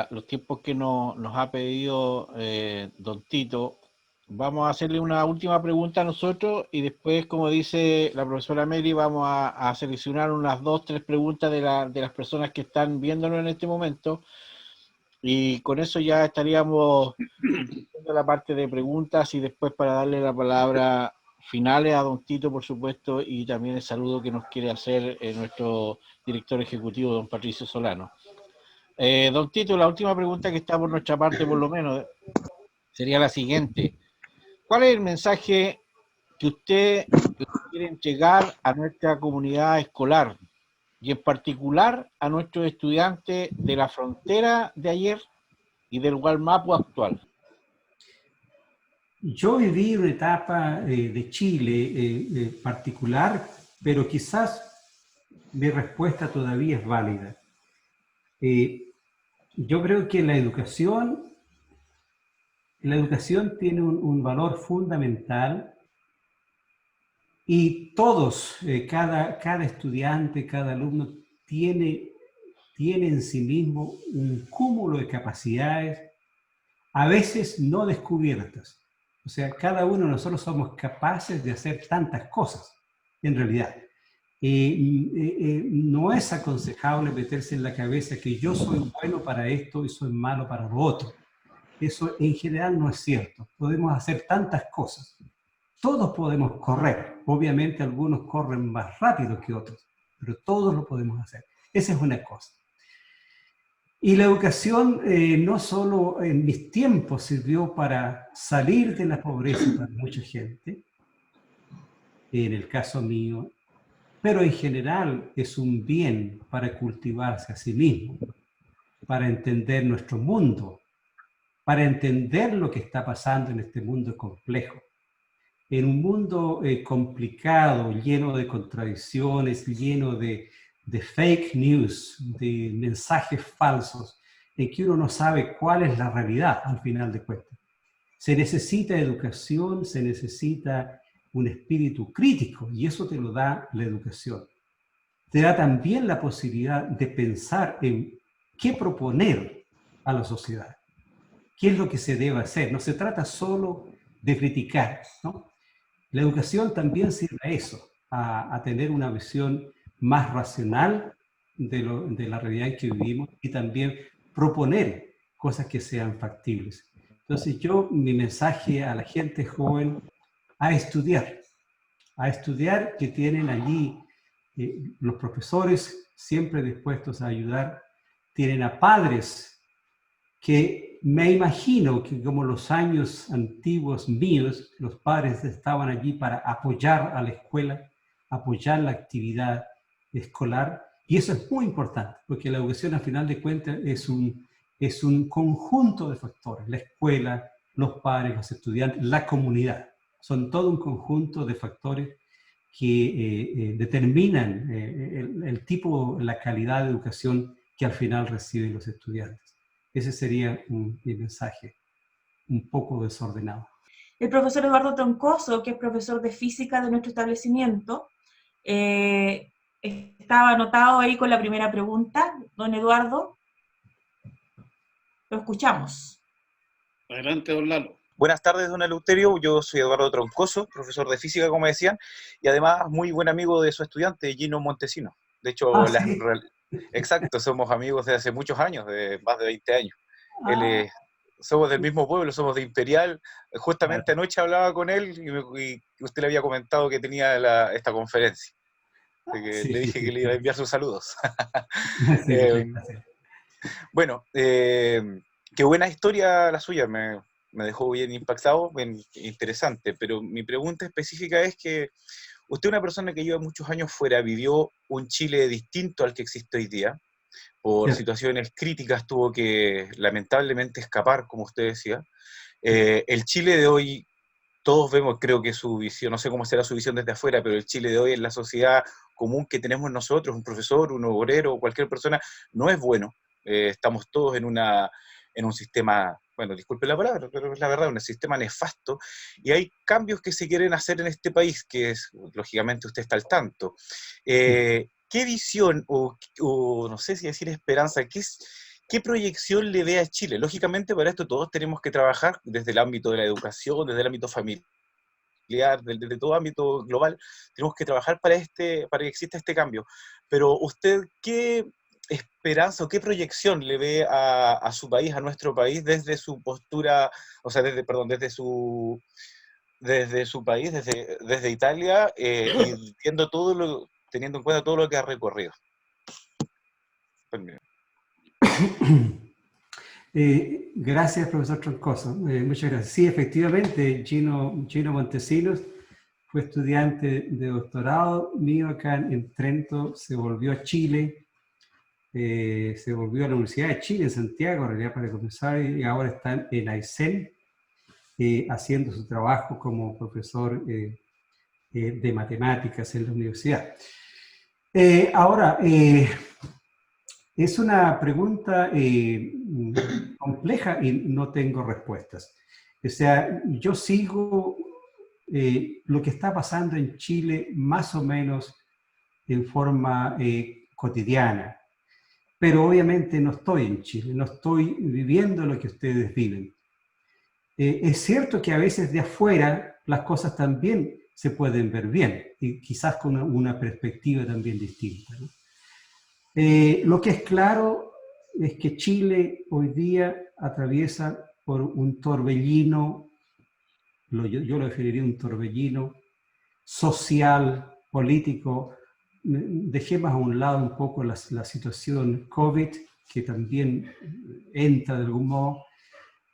S1: los tiempos que nos ha pedido don Tito, vamos a hacerle una última pregunta a nosotros y después, como dice la profesora Mary, vamos a seleccionar unas 2 o 3 preguntas de las personas que están viéndonos en este momento, y con eso ya estaríamos haciendo la parte de preguntas, y después para darle la palabra finales a don Tito, por supuesto, y también el saludo que nos quiere hacer nuestro director ejecutivo, don Patricio Solano. Don Tito, la última pregunta que está por nuestra parte, por lo menos, sería la siguiente. ¿Cuál es el mensaje que usted quiere entregar a nuestra comunidad escolar y en particular a nuestros estudiantes de la frontera de ayer y del Gualmapu actual?
S4: Yo viví una etapa de Chile particular, pero quizás mi respuesta todavía es válida. Yo creo que la educación tiene un valor fundamental, Y todos, cada estudiante, cada alumno tiene en sí mismo un cúmulo de capacidades, a veces no descubiertas. O sea, cada uno de nosotros somos capaces de hacer tantas cosas, en realidad. No es aconsejable meterse en la cabeza que yo soy bueno para esto y soy malo para lo otro. Eso en general no es cierto. Podemos hacer tantas cosas. Todos podemos correr. Obviamente algunos corren más rápido que otros, pero todos lo podemos hacer. Esa es una cosa. Y la educación no solo en mis tiempos sirvió para salir de la pobreza para mucha gente, en el caso mío, pero en general es un bien para cultivarse a sí mismo, para entender nuestro mundo, para entender lo que está pasando en este mundo complejo. En un mundo complicado, lleno de contradicciones, lleno de fake news, de mensajes falsos, en que uno no sabe cuál es la realidad al final de cuentas. Se necesita educación, se necesita un espíritu crítico, y eso te lo da la educación. Te da también la posibilidad de pensar en qué proponer a la sociedad, qué es lo que se debe hacer. No se trata solo de criticar, ¿no? La educación también sirve a eso, a tener una visión más racional de la realidad en que vivimos y también proponer cosas que sean factibles. Entonces mi mensaje a la gente joven, a estudiar que tienen allí los profesores siempre dispuestos a ayudar, tienen a padres que me imagino que como los años antiguos míos, los padres estaban allí para apoyar a la escuela, apoyar la actividad escolar, y eso es muy importante, porque la educación al final de cuentas es un conjunto de factores, la escuela, los padres, los estudiantes, la comunidad, son todo un conjunto de factores que determinan el tipo, la calidad de educación que al final reciben los estudiantes. Ese sería mi mensaje, un poco desordenado.
S2: El profesor Eduardo Troncoso, que es profesor de física de nuestro establecimiento, estaba anotado ahí con la primera pregunta. Don Eduardo, lo escuchamos.
S3: Adelante, don Lalo.
S7: Buenas tardes, don Eleuterio. Yo soy Eduardo Troncoso, profesor de física, como decían, y además muy buen amigo de su estudiante, Gino Montesino. De hecho,
S4: ¿sí?
S7: Exacto, somos amigos de hace muchos años, de más de 20 años. Somos del mismo pueblo, somos de Imperial. Justamente anoche hablaba con él y usted le había comentado que tenía esta conferencia. Que le dije que le iba a enviar sus saludos.
S4: Sí,
S7: bueno, qué buena historia la suya, me dejó bien impactado, bien interesante, pero mi pregunta específica es que usted es una persona que lleva muchos años fuera, vivió un Chile distinto al que existe hoy día, por situaciones críticas tuvo que lamentablemente escapar, como usted decía. El Chile de hoy, todos vemos, creo que su visión, no sé cómo será su visión desde afuera, pero el Chile de hoy en la sociedad común que tenemos nosotros, un profesor, un obrero, cualquier persona, no es bueno. Estamos todos en un sistema, bueno, disculpe la palabra, pero es la verdad, un sistema nefasto, y hay cambios que se quieren hacer en este país, que es, lógicamente usted está al tanto. ¿Qué visión, o no sé si decir esperanza, qué proyección le ve a Chile? Lógicamente para esto todos tenemos que trabajar desde el ámbito de la educación, desde el ámbito familiar, desde todo ámbito global, tenemos que trabajar para que exista este cambio. Pero usted, ¿qué esperanza o qué proyección le ve a su país, a nuestro país, desde su postura, o sea, desde su país, desde Italia, y teniendo en cuenta todo lo que ha recorrido?
S4: Gracias, profesor Troncoso. Muchas gracias. Sí, efectivamente, Gino Montesinos fue estudiante de doctorado mío acá en Trento, se volvió a Chile, se volvió a la Universidad de Chile en Santiago, en realidad para comenzar, y ahora está en Aysén, haciendo su trabajo como profesor de matemáticas en la universidad. Ahora, es una pregunta compleja y no tengo respuestas. O sea, yo sigo lo que está pasando en Chile más o menos en forma cotidiana. Pero obviamente no estoy en Chile, no estoy viviendo lo que ustedes viven. Es cierto que a veces de afuera las cosas también se pueden ver bien, y quizás con una perspectiva también distinta, ¿no? Lo que es claro es que Chile hoy día atraviesa por un torbellino, yo lo definiría un torbellino social, político. Dejemos a un lado un poco la situación COVID, que también entra de algún modo,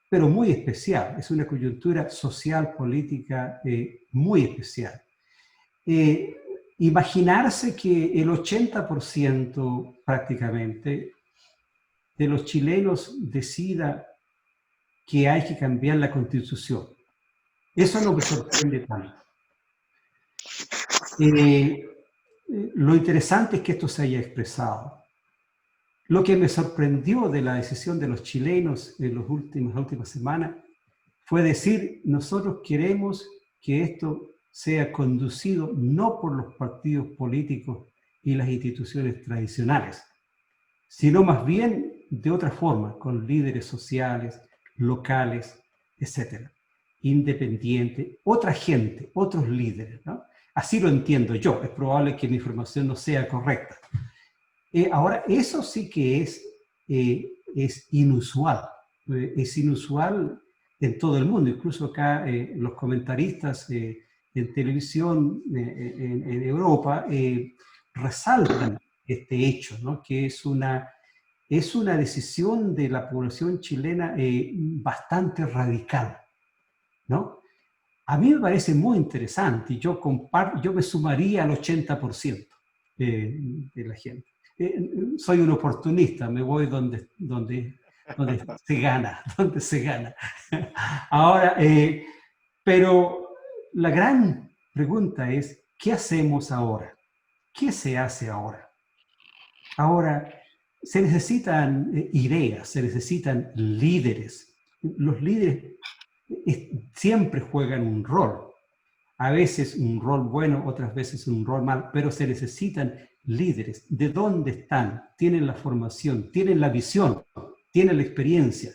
S4: pero muy especial. Es una coyuntura social, política muy especial. Imaginarse que el 80% prácticamente de los chilenos decida que hay que cambiar la Constitución. Eso no me sorprende tanto. Lo interesante es que esto se haya expresado. Lo que me sorprendió de la decisión de los chilenos en las últimas semanas fue decir, nosotros queremos que esto sea conducido no por los partidos políticos y las instituciones tradicionales, sino más bien de otra forma, con líderes sociales, locales, etc. Independientes, otra gente, otros líderes, ¿no? Así lo entiendo yo, es probable que mi información no sea correcta. Ahora, eso sí que es inusual. Es inusual en todo el mundo. Incluso acá los comentaristas en televisión en Europa resaltan este hecho, ¿no? Que es una decisión de la población chilena bastante radical, ¿no? A mí me parece muy interesante y yo me sumaría al 80% de la gente. Soy un oportunista, me voy donde se gana, donde se gana. Ahora, pero la gran pregunta es, ¿qué hacemos ahora? ¿Qué se hace ahora? Ahora, se necesitan ideas, se necesitan líderes. Los líderes siempre juegan un rol. A veces un rol bueno, otras veces un rol mal, pero se necesitan líderes. ¿De dónde están? Tienen la formación, tienen la visión, tienen la experiencia.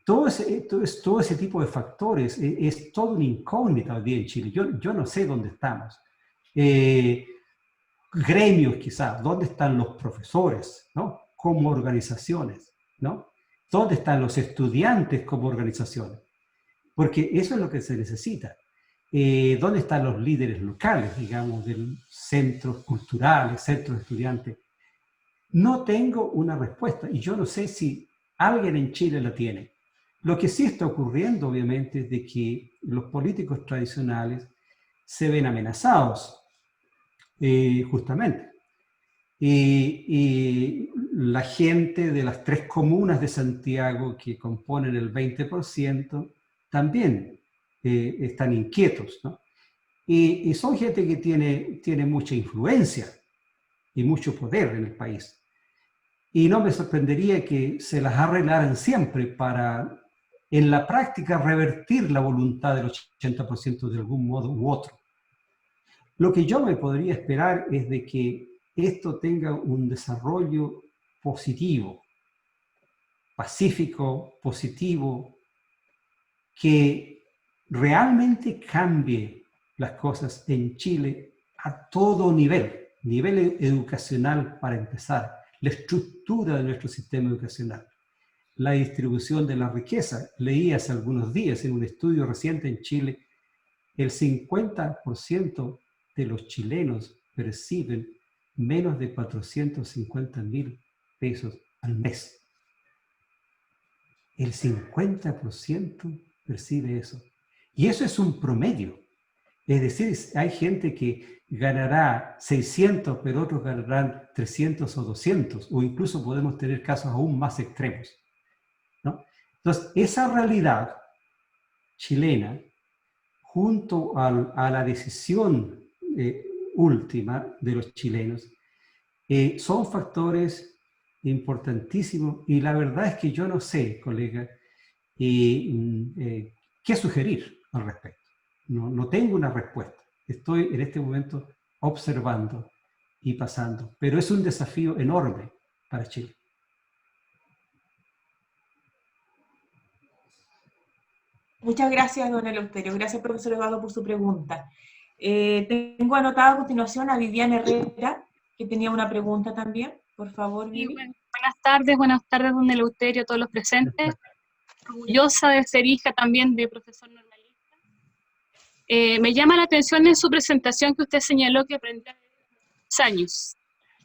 S4: Todo ese tipo de factores es todo una incógnita hoy día en Chile. Yo no sé dónde estamos. Gremios quizás, ¿dónde están los profesores, ¿no? Como organizaciones, ¿no? ¿Dónde están los estudiantes como organizaciones? Porque eso es lo que se necesita. ¿Dónde están los líderes locales, digamos, de centros culturales, centros de estudiantes? No tengo una respuesta y yo no sé si alguien en Chile la tiene. Lo que sí está ocurriendo, obviamente, es de que los políticos tradicionales se ven amenazados, justamente. Y la gente de las 3 comunas de Santiago que componen el 20% también están inquietos, ¿no? Y son gente que tiene mucha influencia y mucho poder en el país. Y no me sorprendería que se las arreglaran siempre para, en la práctica, revertir la voluntad del 80% de algún modo u otro. Lo que yo me podría esperar es de que esto tenga un desarrollo positivo, pacífico, positivo, que realmente cambie las cosas en Chile a todo nivel educacional para empezar, la estructura de nuestro sistema educacional, la distribución de la riqueza. Leí hace algunos días en un estudio reciente en Chile, el 50% de los chilenos perciben menos de 450.000 pesos al mes. El 50% percibe eso. Y eso es un promedio. Es decir, hay gente que ganará 600, pero otros ganarán 300 o 200, o incluso podemos tener casos aún más extremos, ¿no? Entonces, esa realidad chilena, junto a la decisión última de los chilenos, son factores importantísimos y la verdad es que yo no sé, colega, qué sugerir al respecto. no tengo una respuesta. Estoy en este momento observando y pasando, pero es un desafío enorme para Chile.
S2: Muchas gracias, don Eleuterio. Gracias, profesor Eduardo, por su pregunta. Tengo anotado a continuación a Viviana Herrera, que tenía una pregunta también. Por favor, Vivi.
S8: Buenas tardes, don Eleuterio, a todos los presentes. Orgullosa de ser hija también de profesor normalista. Me llama la atención en su presentación que usted señaló que aprendió a leer a los 2 años.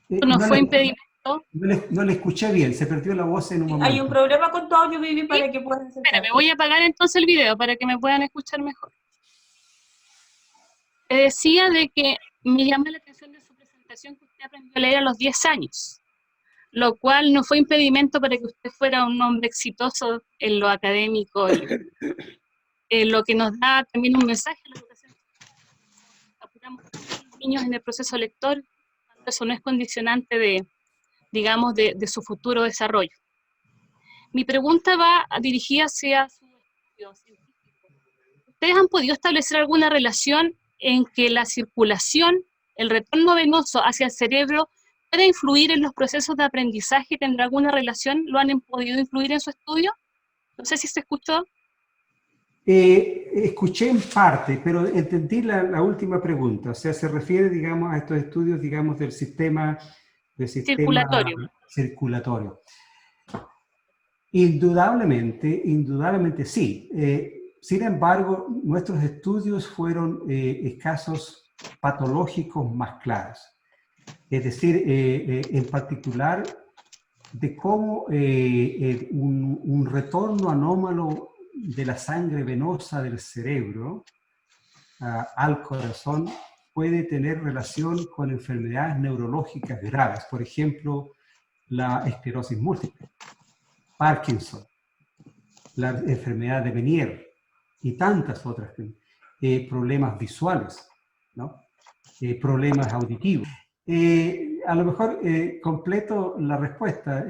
S8: ¿No fue impedimento?
S4: No le escuché bien, se perdió la voz en un momento.
S2: Hay un problema con tu audio, Vivi, para que puedas acercarte.
S8: Espera, me voy a apagar entonces el video para que me puedan escuchar mejor. Decía de que me llama la atención de su presentación que usted aprendió a leer a los 10 años, lo cual no fue impedimento para que usted fuera un hombre exitoso en lo académico, lo que nos da también un mensaje a la educación. Apuramos a los niños en el proceso lector, eso no es condicionante de, digamos, de su futuro desarrollo. Mi pregunta va dirigida hacia su estudio científico. ¿Ustedes han podido establecer alguna relación en que la circulación, el retorno venoso hacia el cerebro, puede influir en los procesos de aprendizaje? ¿Tendrá alguna relación? ¿Lo han podido influir en su estudio? No sé si se escuchó.
S4: Escuché en parte, pero entendí la última pregunta. O sea, se refiere, digamos, a estos estudios, digamos, del sistema circulatorio. Indudablemente sí. Sin embargo, nuestros estudios fueron escasos patológicos más claros. Es decir, en particular, de cómo un retorno anómalo de la sangre venosa del cerebro al corazón puede tener relación con enfermedades neurológicas graves. Por ejemplo, la esclerosis múltiple, Parkinson, la enfermedad de Meniere y tantas otras, problemas visuales, ¿no? Problemas auditivos. A lo mejor completo la respuesta.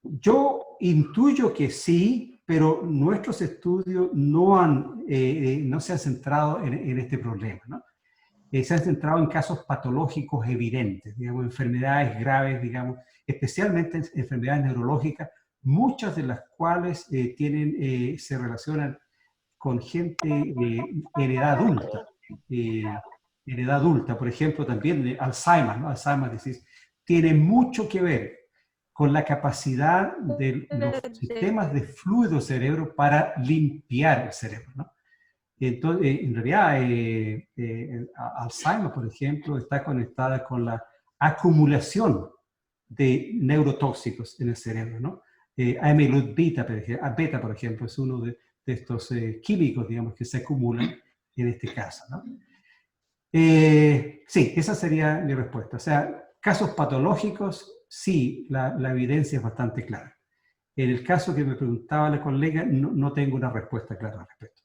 S4: Yo intuyo que sí, pero nuestros estudios no se han centrado en este problema, ¿no? Se han centrado en casos patológicos evidentes, digamos, enfermedades graves, digamos, especialmente enfermedades neurológicas, muchas de las cuales se relacionan con gente en edad adulta. En edad adulta, por ejemplo, también Alzheimer, ¿no? Alzheimer disease, tiene mucho que ver con la capacidad de los sistemas de fluido cerebro para limpiar el cerebro, ¿no? Entonces, en realidad, Alzheimer, por ejemplo, está conectada con la acumulación de neurotóxicos en el cerebro, ¿no? Amyloid beta, por ejemplo, es uno de estos químicos, digamos, que se acumulan en este caso, ¿no? Sí, esa sería mi respuesta. O sea, casos patológicos, sí, la evidencia es bastante clara. En el caso que me preguntaba la colega, no tengo una respuesta clara al respecto.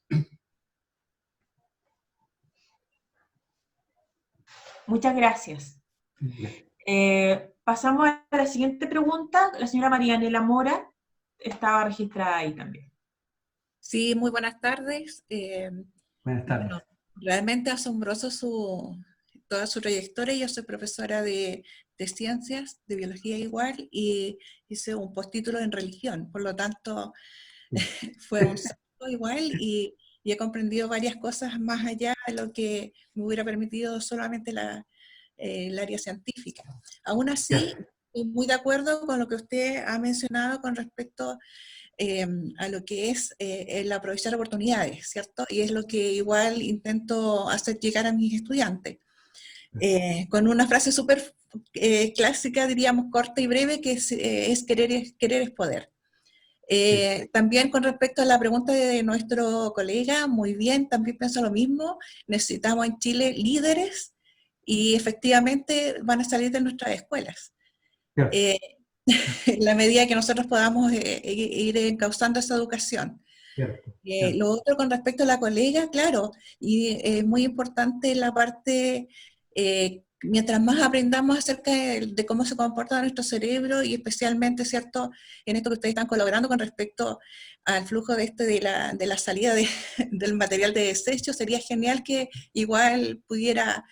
S2: Muchas gracias. Pasamos a la siguiente pregunta. La señora Marianela Mora estaba registrada ahí también.
S9: Sí, muy buenas tardes.
S4: Buenas tardes.
S9: Bueno, realmente asombroso toda su trayectoria. Yo soy profesora de ciencias, de biología igual, y hice un postítulo en religión. Por lo tanto, fue un salto igual y he comprendido varias cosas más allá de lo que me hubiera permitido solamente el área científica. Aún así, estoy muy de acuerdo con lo que usted ha mencionado con respecto a lo que es el aprovechar oportunidades, ¿cierto? Y es lo que igual intento hacer llegar a mis estudiantes. Con una frase súper clásica, diríamos corta y breve, que es querer es poder. También con respecto a la pregunta de nuestro colega, muy bien, también pienso lo mismo. Necesitamos en Chile líderes y efectivamente van a salir de nuestras escuelas. En la medida que nosotros podamos ir encauzando esa educación. Lo otro con respecto a la colega, claro, y es muy importante la parte mientras más aprendamos acerca de cómo se comporta nuestro cerebro y especialmente, ¿cierto?, en esto que ustedes están colaborando con respecto al flujo de la salida del material de desecho, sería genial que igual pudiera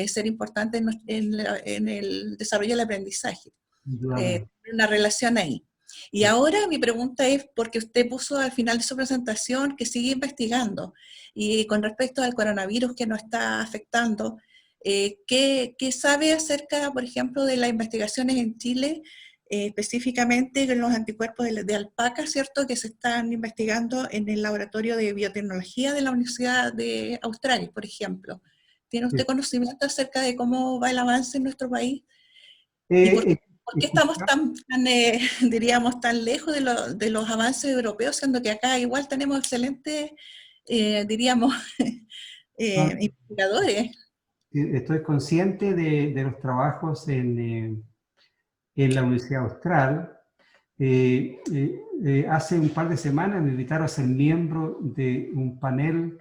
S9: ser importante en el desarrollo del aprendizaje. Una relación ahí. Y ahora mi pregunta es, porque usted puso al final de su presentación que sigue investigando, y con respecto al coronavirus que nos está afectando, ¿qué sabe acerca, por ejemplo, de las investigaciones en Chile, específicamente en los anticuerpos de alpaca, ¿cierto?, que se están investigando en el laboratorio de biotecnología de la Universidad de Australia, por ejemplo? ¿Tiene usted conocimiento acerca de cómo va el avance en nuestro país? ¿Y por qué estamos diríamos, tan lejos de los avances europeos, siendo que acá igual tenemos excelentes, diríamos, investigadores?
S4: Estoy consciente de los trabajos en la Universidad Austral. Hace un par de semanas me invitaron a ser miembro de un panel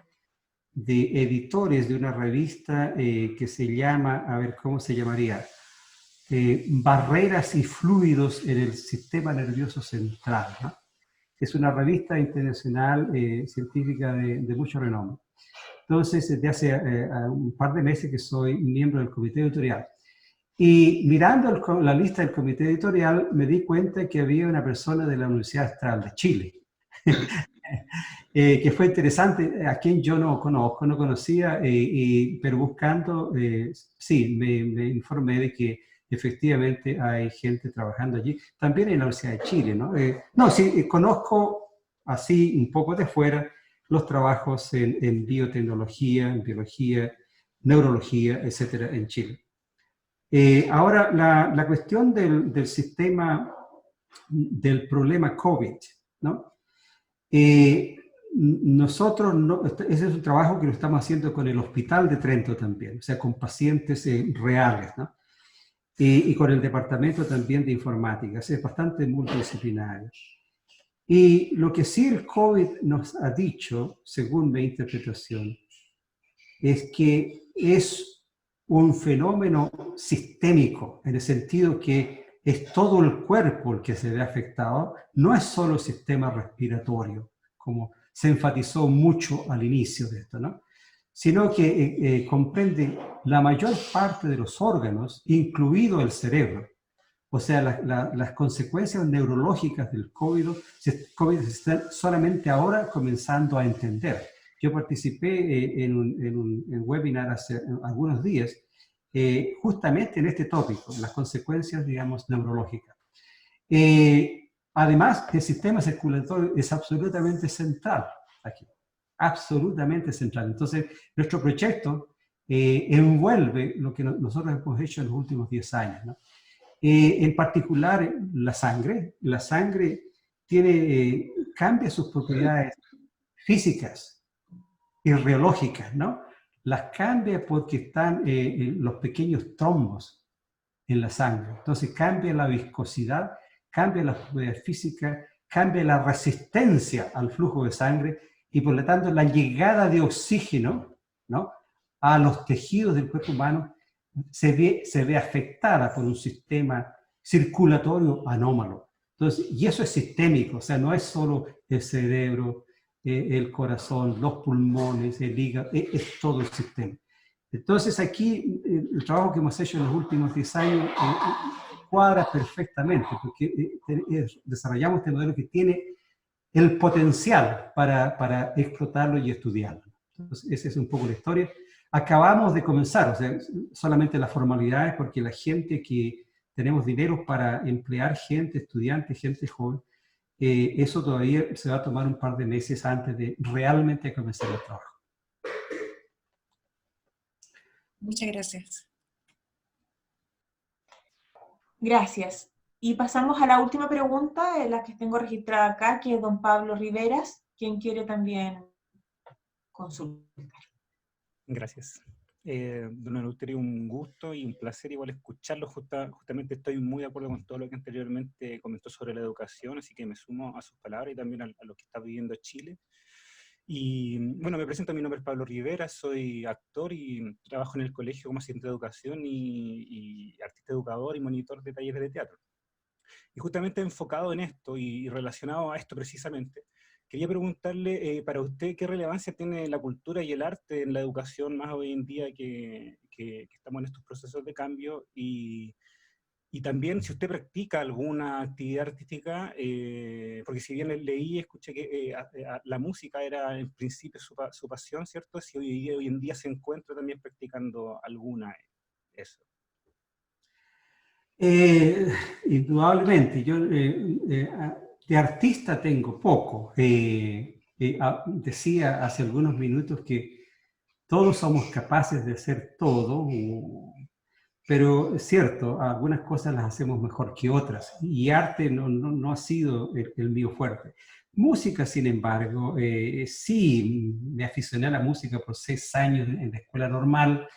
S4: de editores de una revista que se llama, a ver, ¿cómo se llamaría? Barreras y fluidos en el sistema nervioso central, ¿no? Es una revista internacional científica de mucho renombre. Entonces, desde hace un par de meses que soy miembro del comité editorial. Y mirando la lista del comité editorial, me di cuenta que había una persona de la Universidad Austral de Chile, que fue interesante, a quien yo no conozco, no conocía, pero buscando, sí, me informé de que efectivamente hay gente trabajando allí, también en la Universidad de Chile, ¿no? No, sí, conozco así un poco de fuera los trabajos en biotecnología, en biología, neurología, etcétera, en Chile. Ahora, la cuestión del sistema, del problema COVID, ¿no? Nosotros, ese es un trabajo que lo estamos haciendo con el Hospital de Trento también, o sea, con pacientes reales, ¿no? Y con el Departamento también de Informática, es bastante multidisciplinario. Y lo que sí el COVID nos ha dicho, según mi interpretación, es que es un fenómeno sistémico, en el sentido que es todo el cuerpo el que se ve afectado, no es solo el sistema respiratorio, como se enfatizó mucho al inicio de esto, ¿no? Sino que comprende la mayor parte de los órganos, incluido el cerebro. O sea, las consecuencias neurológicas del COVID se están solamente ahora comenzando a entender. Yo participé en un webinar hace algunos días, justamente en este tópico, las consecuencias, digamos, neurológicas. Además, el sistema circulatorio es absolutamente central aquí. Absolutamente central. Entonces, nuestro proyecto envuelve lo que nosotros hemos hecho en los últimos 10 años, ¿no? En particular, la sangre. La sangre cambia sus propiedades físicas y reológicas, ¿no? Las cambia porque están los pequeños trombos en la sangre. Entonces, cambia la viscosidad, cambia la propiedad física, cambia la resistencia al flujo de sangre, y por lo tanto la llegada de oxígeno, ¿no?, a los tejidos del cuerpo humano se ve afectada por un sistema circulatorio anómalo. Entonces, y eso es sistémico, o sea, no es solo el cerebro, el corazón, los pulmones, el hígado, es todo el sistema. Entonces aquí el trabajo que hemos hecho en los últimos 10 años cuadra perfectamente, porque desarrollamos este modelo que tiene el potencial para explotarlo y estudiarlo. Entonces, esa es un poco la historia. Acabamos de comenzar, o sea, solamente las formalidades, porque la gente que tenemos dinero para emplear gente, estudiantes, gente joven, eso todavía se va a tomar un par de meses antes de realmente comenzar el trabajo.
S9: Muchas gracias.
S2: Gracias. Y pasamos a la última pregunta, la que tengo registrada acá, que es don Pablo Riveras, quien quiere también consultar.
S5: Gracias. Don Eleuterio, un gusto y un placer igual escucharlo. Justamente estoy muy de acuerdo con todo lo que anteriormente comentó sobre la educación, así que me sumo a sus palabras y también a lo que está viviendo Chile. Y bueno, me presento, mi nombre es Pablo Rivera, soy actor y trabajo en el colegio como asistente de educación y artista educador y monitor de talleres de teatro. Y justamente enfocado en esto y relacionado a esto precisamente, quería preguntarle para usted qué relevancia tiene la cultura y el arte en la educación más hoy en día que estamos en estos procesos de cambio, y también si usted practica alguna actividad artística, porque si bien leí y escuché que la música era en principio su pasión, ¿cierto? Si hoy en día se encuentra también practicando alguna, eso.
S4: Indudablemente, yo de artista tengo poco. Decía hace algunos minutos que todos somos capaces de hacer todo, pero es cierto, algunas cosas las hacemos mejor que otras, y arte no ha sido el mío fuerte. Música, sin embargo, sí, me aficioné a la música por 6 años en la escuela normal,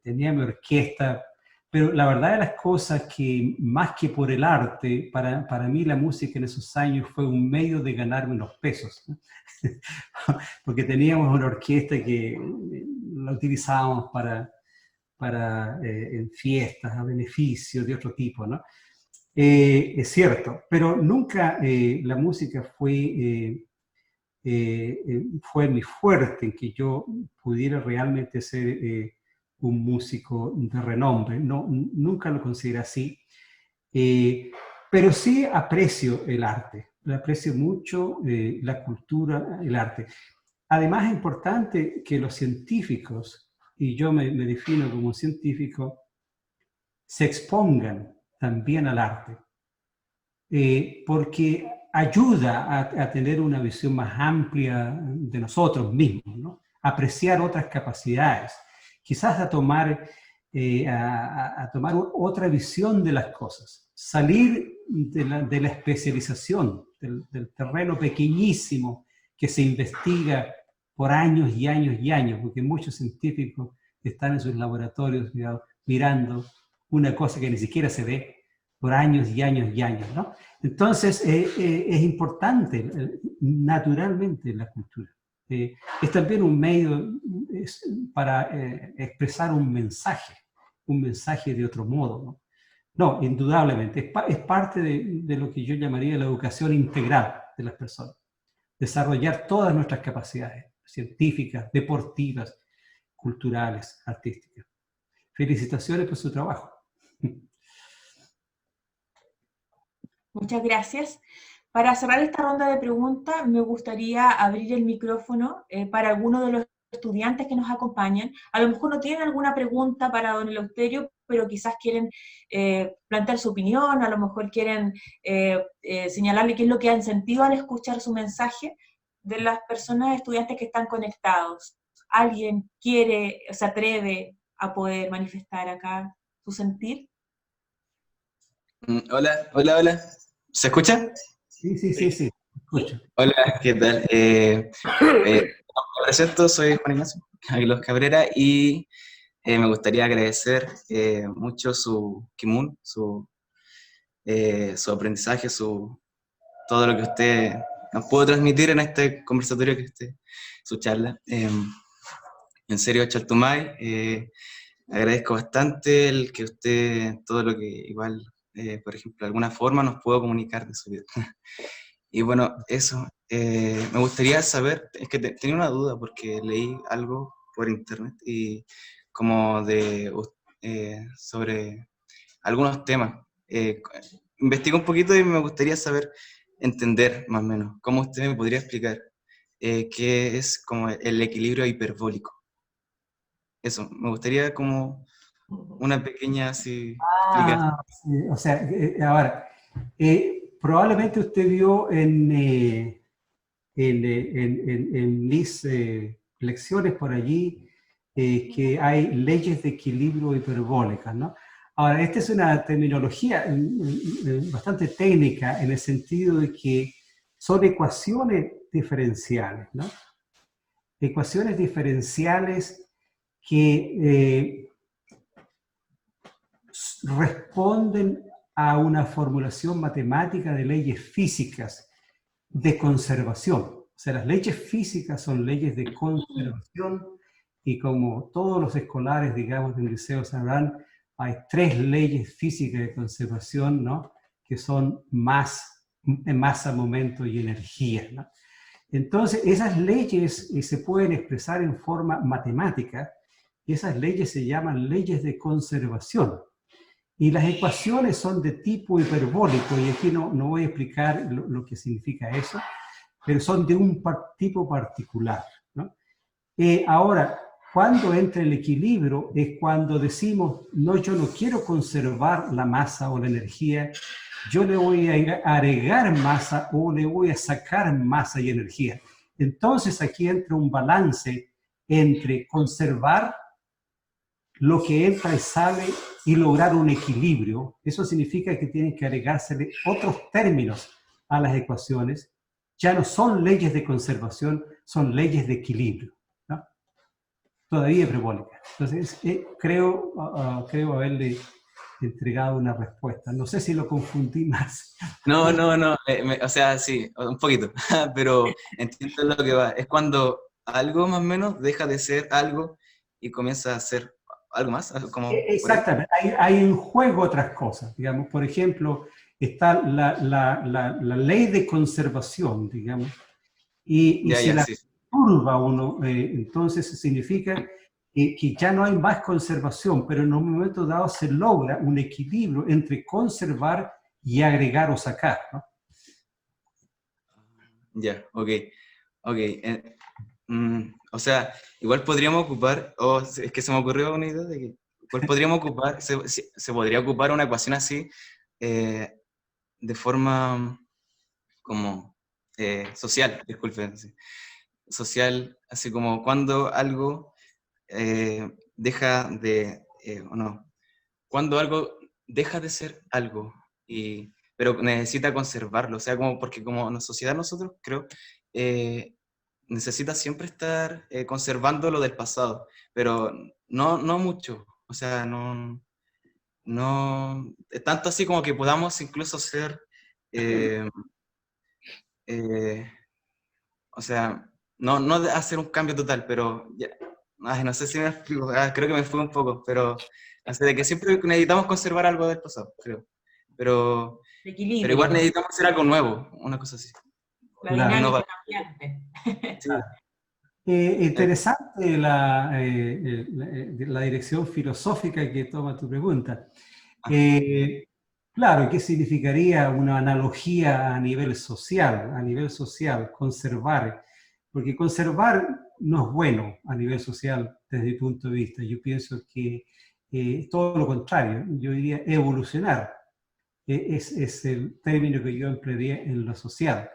S4: tenía mi orquesta, pero la verdad de las cosas que más que por el arte, para mí la música en esos años fue un medio de ganarme unos pesos, ¿no? Porque teníamos una orquesta que la utilizábamos en fiestas, a beneficio de otro tipo, ¿no? Es cierto, pero nunca la música fue mi fuerte, en que yo pudiera realmente ser un músico de renombre. No, nunca lo consideré así, pero sí aprecio el arte, aprecio mucho la cultura, el arte. Además es importante que los científicos, y yo me defino como científico, se expongan también al arte, porque ayuda a tener una visión más amplia de nosotros mismos, ¿no? Apreciar otras capacidades, quizás a tomar otra visión de las cosas, salir de la especialización, del terreno pequeñísimo que se investiga por años y años y años, porque muchos científicos están en sus laboratorios mirando una cosa que ni siquiera se ve por años y años y años, ¿no? Entonces, es importante, naturalmente, la cultura. Es también un medio para expresar un mensaje de otro modo, ¿no? No, indudablemente, es parte de lo que yo llamaría la educación integral de las personas. Desarrollar todas nuestras capacidades científicas, deportivas, culturales, artísticas. Felicitaciones por su trabajo.
S2: Muchas gracias. Para cerrar esta ronda de preguntas, me gustaría abrir el micrófono para algunos de los estudiantes que nos acompañan. A lo mejor no tienen alguna pregunta para don Eleuterio, pero quizás quieren plantear su opinión, a lo mejor quieren señalarle qué es lo que han sentido al escuchar su mensaje de las personas, estudiantes que están conectados. ¿Alguien quiere, se atreve a poder manifestar acá su sentir?
S10: Hola, hola, hola. ¿Se escucha?
S4: Sí. Escucho.
S10: Hola, ¿qué tal? Me presento, soy Juan Ignacio Aguilos Cabrera y me gustaría agradecer mucho su Kimun, su aprendizaje, todo lo que usted nos pudo transmitir en este conversatorio, su charla. En serio, Chaltumay, agradezco bastante el que usted, todo lo que igual, por ejemplo, de alguna forma nos pudo comunicar de su vida. Y bueno, eso, me gustaría saber, es que tenía una duda porque leí algo por internet y como sobre algunos temas. Investigué un poquito y me gustaría saber, entender más o menos, cómo usted me podría explicar qué es como el equilibrio hiperbólico. Eso, me gustaría como una pequeña así explicación.
S4: Sí, o sea, ahora, probablemente usted vio en mis lecciones por allí que hay leyes de equilibrio hiperbólicas, ¿no? Ahora, esta es una terminología bastante técnica en el sentido de que son ecuaciones diferenciales, ¿no? Ecuaciones diferenciales que responden a una formulación matemática de leyes físicas de conservación. O sea, las leyes físicas son leyes de conservación y como todos los escolares, digamos, del Liceo sabrán, hay 3 leyes físicas de conservación, ¿no? Que son masa, momento y energía, ¿no? Entonces, esas leyes se pueden expresar en forma matemática y esas leyes se llaman leyes de conservación. Y las ecuaciones son de tipo hiperbólico, y aquí no voy a explicar lo que significa eso, pero son de un tipo particular, ¿no? Ahora, cuando entra el equilibrio es cuando decimos, no, yo no quiero conservar la masa o la energía, yo le voy a agregar masa o le voy a sacar masa y energía. Entonces aquí entra un balance entre conservar lo que entra y sale y lograr un equilibrio. Eso significa que tienen que agregársele otros términos a las ecuaciones. Ya no son leyes de conservación, son leyes de equilibrio, ¿no? Todavía hiperbólica. Entonces, creo haberle entregado una respuesta. No sé si lo confundí más.
S10: No, o sea, sí, un poquito, pero entiendo lo que va. Es cuando algo más o menos deja de ser algo y comienza a ser algo más, como por ahí.
S4: Exactamente, hay en juego otras cosas, digamos, por ejemplo, está la ley de conservación, digamos, y
S10: Ya,
S4: si la
S10: sí.
S4: turba uno, entonces significa que ya no hay más conservación, pero en un momento dado se logra un equilibrio entre conservar y agregar o sacar, ¿no?
S10: Ya, ok. O sea, igual podríamos ocupar, es que se me ocurrió una idea de que igual podríamos ocupar, se podría ocupar una ecuación así de forma como social, disculpen, sí. Social, así como cuando algo deja de, o no, cuando algo deja de ser algo, pero necesita conservarlo, o sea, porque como en la sociedad nosotros, creo, necesita siempre estar conservando lo del pasado, pero no mucho, o sea, no tanto así como que podamos incluso ser, o sea, no de hacer un cambio total, pero ya, no sé si me explico, creo que me fui un poco, pero así de que siempre necesitamos conservar algo del pasado, creo, pero
S2: Equilibrio.
S10: igual necesitamos hacer algo nuevo, una cosa así.
S2: La
S4: Claro.
S2: dinámica cambiante.
S10: Sí.
S4: Interesante la dirección filosófica que toma tu pregunta. Claro, ¿qué significaría una analogía a nivel social, conservar? Porque conservar no es bueno a nivel social desde mi punto de vista. Yo pienso que todo lo contrario, yo diría evolucionar. Es el término que yo emplearía en lo social.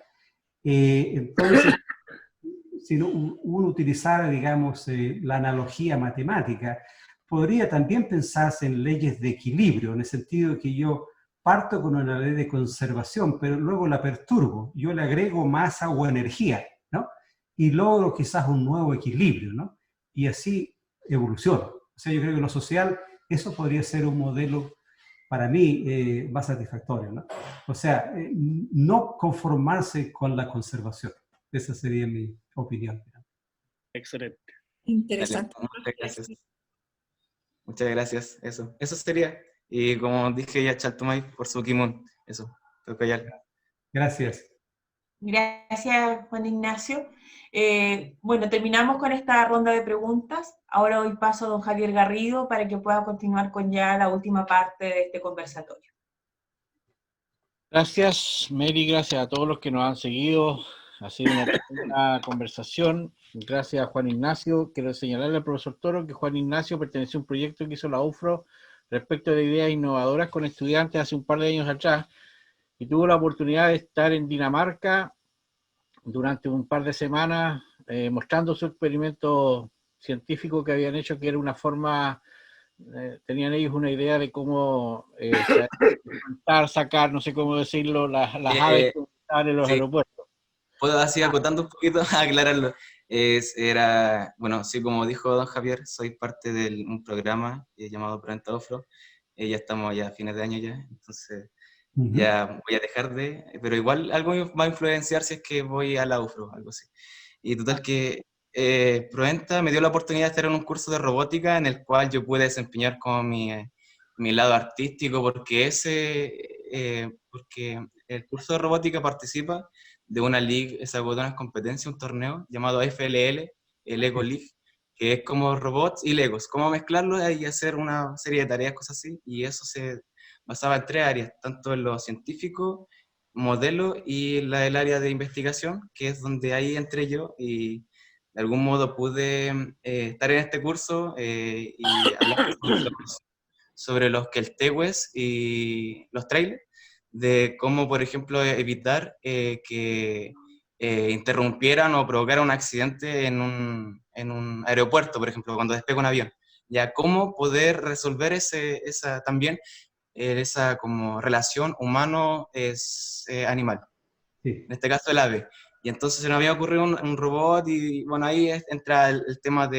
S4: Entonces, si uno utilizara, digamos, la analogía matemática, podría también pensarse en leyes de equilibrio, en el sentido de que yo parto con una ley de conservación, pero luego la perturbo, yo le agrego masa o energía, ¿no? Y logro quizás un nuevo equilibrio, ¿no? Y así evoluciono. O sea, yo creo que lo social, eso podría ser un modelo para mí más satisfactorio, ¿no? O sea, no conformarse con la conservación. Esa sería mi opinión.
S3: Excelente.
S9: Interesante.
S10: Muchas gracias. Muchas gracias, eso sería. Y como dije ya, Chaltumay por su kimon, eso, toca ya.
S4: Gracias.
S2: Gracias, Juan Ignacio. Bueno, terminamos con esta ronda de preguntas. Ahora doy paso a don Javier Garrido para que pueda continuar con ya la última parte de este conversatorio.
S1: Gracias, Mary, gracias a todos los que nos han seguido. Ha sido una buena conversación. Gracias a Juan Ignacio. Quiero señalarle al profesor Toro que Juan Ignacio pertenece a un proyecto que hizo la UFRO respecto de ideas innovadoras con estudiantes hace un par de años atrás, y tuvo la oportunidad de estar en Dinamarca durante un par de semanas mostrando su experimento científico que habían hecho, que era una forma, tenían ellos una idea de cómo sacar, no sé cómo decirlo, las aves que estaban en los aeropuertos.
S10: Puedo así acotando un poquito, aclararlo. Bueno, sí, como dijo don Javier, soy parte de un programa llamado Planta UFRO. Ya estamos ya a fines de año ya, entonces Ya voy a dejar pero igual algo me va a influenciar si es que voy a la UFRO, algo así. Y total que Proenta me dio la oportunidad de estar en un curso de robótica en el cual yo pude desempeñar como mi lado artístico, porque porque el curso de robótica participa de una league, de unas competencias, un torneo llamado FLL, el Lego League, que es como robots y Legos, cómo mezclarlos y hacer una serie de tareas, cosas así, y eso se basaba en 3 áreas, tanto en lo científico, modelo y el área de investigación, que es donde ahí entré yo y de algún modo pude estar en este curso y hablar sobre los Keltewes y los trailers, de cómo, por ejemplo, evitar que interrumpieran o provocaran un accidente en un aeropuerto, por ejemplo, cuando despega un avión. Ya, cómo poder resolver también esa como relación humano-animal,
S4: Sí.
S10: en este caso el ave. Y entonces se nos había ocurrido un robot y bueno, ahí entra el tema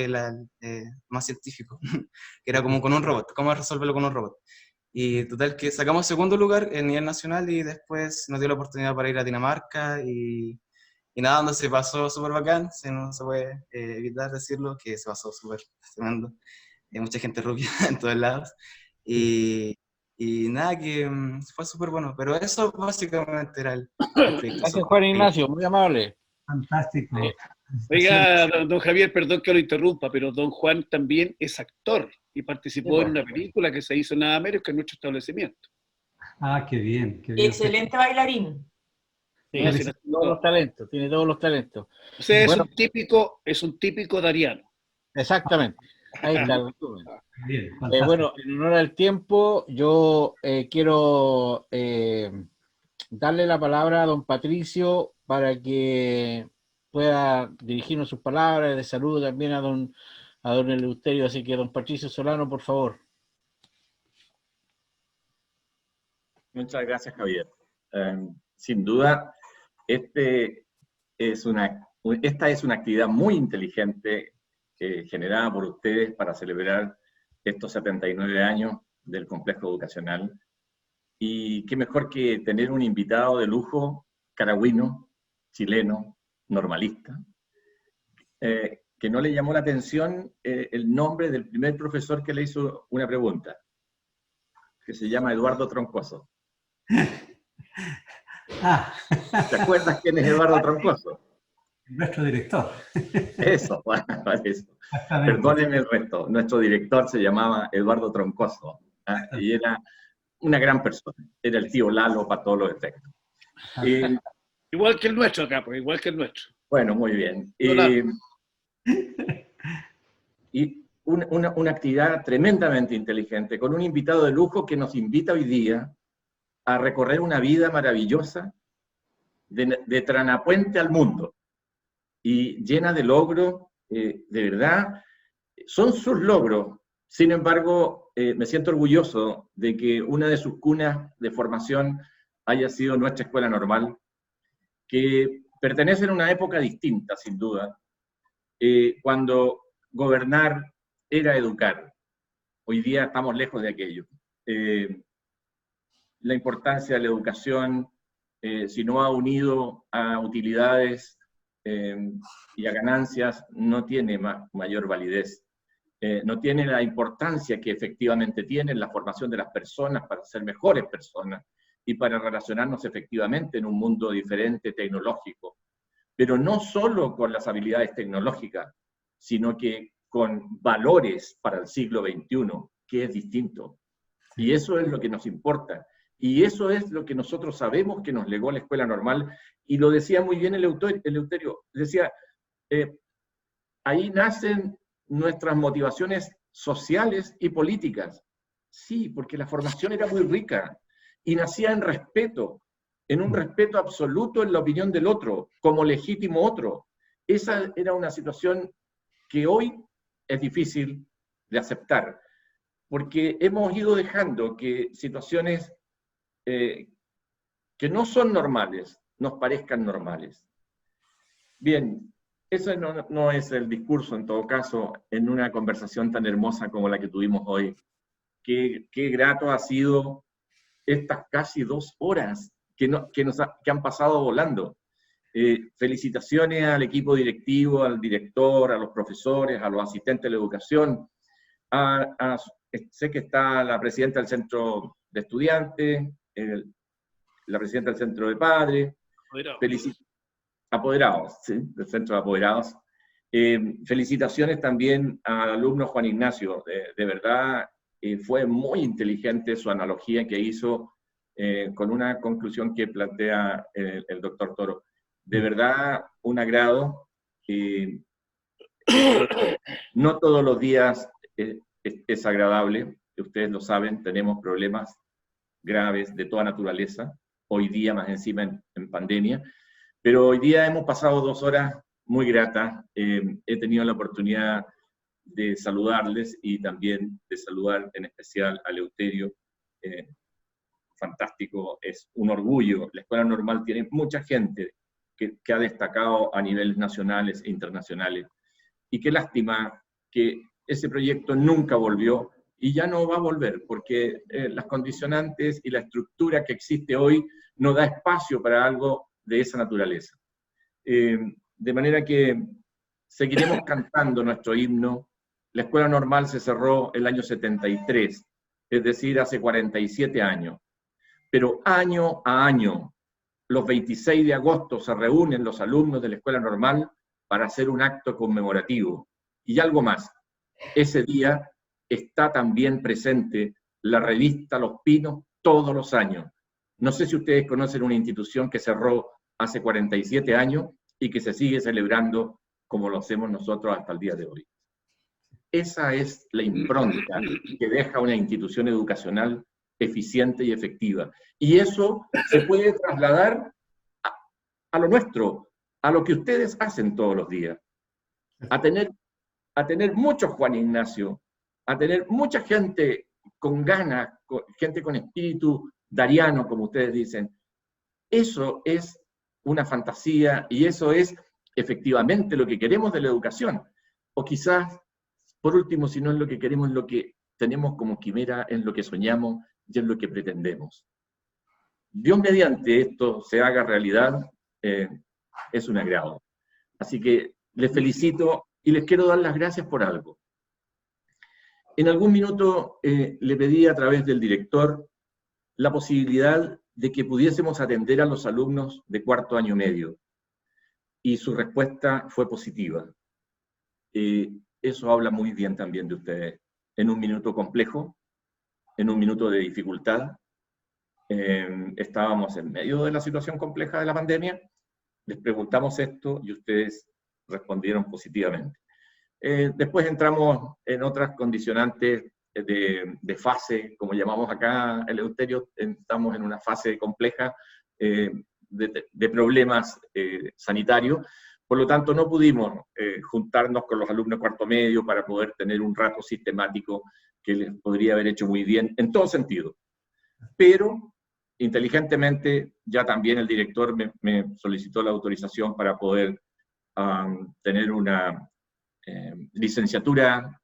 S10: más científico, que era como con un robot, cómo resolverlo con un robot. Y total que sacamos segundo lugar en nivel nacional y después nos dio la oportunidad para ir a Dinamarca y nada, donde se pasó súper bacán, no se puede evitar decirlo, que se pasó súper tremendo. Mucha gente rubia en todos lados. Y nada, que fue súper bueno. Pero eso básicamente era el proyecto.
S1: Gracias, Juan Ignacio, muy amable.
S4: Fantástico.
S3: Oiga, don Javier, perdón que lo interrumpa, pero don Juan también es actor y participó en una película que se hizo nada menos que en nuestro establecimiento.
S4: Ah, qué bien, qué bien.
S2: Excelente bailarín.
S1: Sí, no, tiene todos los talentos, tiene todos los talentos.
S3: O sea,
S1: bueno,
S3: es un típico dariano.
S1: Exactamente. Ahí está el resumen.
S4: Bien,
S1: bueno, en honor al tiempo, yo quiero darle la palabra a don Patricio para que pueda dirigirnos sus palabras de saludo también a don Eleuterio. Así que, don Patricio Solano, por favor.
S11: Muchas gracias, Javier. Sin duda, esta es una actividad muy inteligente generada por ustedes para celebrar estos 79 años del complejo educacional. Y qué mejor que tener un invitado de lujo, caragüino, chileno, normalista, que no le llamó la atención el nombre del primer profesor que le hizo una pregunta, que se llama Eduardo Troncoso. ¿Te acuerdas quién es Eduardo Troncoso?
S4: Nuestro director.
S11: Eso, eso. Perdónenme el resto. Nuestro director se llamaba Eduardo Troncoso, y era una gran persona. Era el tío Lalo para todos los efectos.
S3: Igual que el nuestro acá, pues, igual que el nuestro.
S11: Bueno, muy bien. Y una actividad tremendamente inteligente, con un invitado de lujo que nos invita hoy día a recorrer una vida maravillosa de Tranapuente al mundo, y llena de logros, de verdad, son sus logros. Sin embargo, me siento orgulloso de que una de sus cunas de formación haya sido nuestra escuela normal, que pertenece a una época distinta, sin duda, cuando gobernar era educar. Hoy día estamos lejos de aquello. La importancia de la educación, si no ha unido a utilidades y a ganancias, no tiene mayor validez. No tiene la importancia que efectivamente tiene en la formación de las personas para ser mejores personas y para relacionarnos efectivamente en un mundo diferente, tecnológico. Pero no solo con las habilidades tecnológicas, sino que con valores para el siglo XXI, que es distinto. Y eso es lo que nos importa. Y eso es lo que nosotros sabemos que nos legó la escuela normal. Y lo decía muy bien Eleuterio. Decía, ahí nacen nuestras motivaciones sociales y políticas. Sí, porque la formación era muy rica y nacía en respeto, en un respeto absoluto en la opinión del otro, como legítimo otro. Esa era una situación que hoy es difícil de aceptar, porque hemos ido dejando que situaciones que no son normales nos parezcan normales. Bien, ese no es el discurso, en todo caso, en una conversación tan hermosa como la que tuvimos hoy. Qué grato ha sido estas casi 2 horas que han pasado volando. Felicitaciones al equipo directivo, al director, a los profesores, a los asistentes de la educación. Sé que está la presidenta del centro de estudiantes, la presidenta del centro de padres, apoderados, ¿sí? Del centro de apoderados. Felicitaciones también al alumno Juan Ignacio, de verdad fue muy inteligente su analogía que hizo con una conclusión que plantea el doctor Toro. De verdad, un agrado. No todos los días es agradable, ustedes lo saben, tenemos problemas graves de toda naturaleza, hoy día más encima en pandemia, pero hoy día hemos pasado 2 horas muy gratas, he tenido la oportunidad de saludarles y también de saludar en especial a Eleuterio, fantástico, es un orgullo, la Escuela Normal tiene mucha gente que ha destacado a niveles nacionales e internacionales, y qué lástima que ese proyecto nunca volvió, y ya no va a volver, porque las condicionantes y la estructura que existe hoy no da espacio para algo de esa naturaleza. De manera que seguiremos cantando nuestro himno. La Escuela Normal se cerró el año 73, es decir, hace 47 años. Pero año a año, los 26 de agosto se reúnen los alumnos de la Escuela Normal para hacer un acto conmemorativo. Y algo más, ese día está también presente la revista Los Pinos todos los años. No sé si ustedes conocen una institución que cerró hace 47 años y que se sigue celebrando como lo hacemos nosotros hasta el día de hoy. Esa es la impronta que deja una institución educacional eficiente y efectiva. Y eso se puede trasladar a lo nuestro, a lo que ustedes hacen todos los días. A tener muchos Juan Ignacio, a tener mucha gente con ganas, gente con espíritu dariano, como ustedes dicen. Eso es una fantasía y eso es efectivamente lo que queremos de la educación. O quizás, por último, si no es lo que queremos, es lo que tenemos como quimera, en lo que soñamos y en lo que pretendemos. Dios mediante esto se haga realidad, es un agrado. Así que les felicito y les quiero dar las gracias por algo. En algún minuto le pedí a través del director la posibilidad de que pudiésemos atender a los alumnos de 4º año medio. Y su respuesta fue positiva. Eso habla muy bien también de ustedes. En un minuto complejo, en un minuto de dificultad, estábamos en medio de la situación compleja de la pandemia, les preguntamos esto y ustedes respondieron positivamente. Después entramos en otras condicionantes de fase, como llamamos acá, Eleuterio, estamos en una fase compleja de problemas sanitarios, por lo tanto no pudimos juntarnos con los alumnos de 4º medio para poder tener un rato sistemático que les podría haber hecho muy bien en todo sentido. Pero inteligentemente ya también el director me solicitó la autorización para poder tener una licenciatura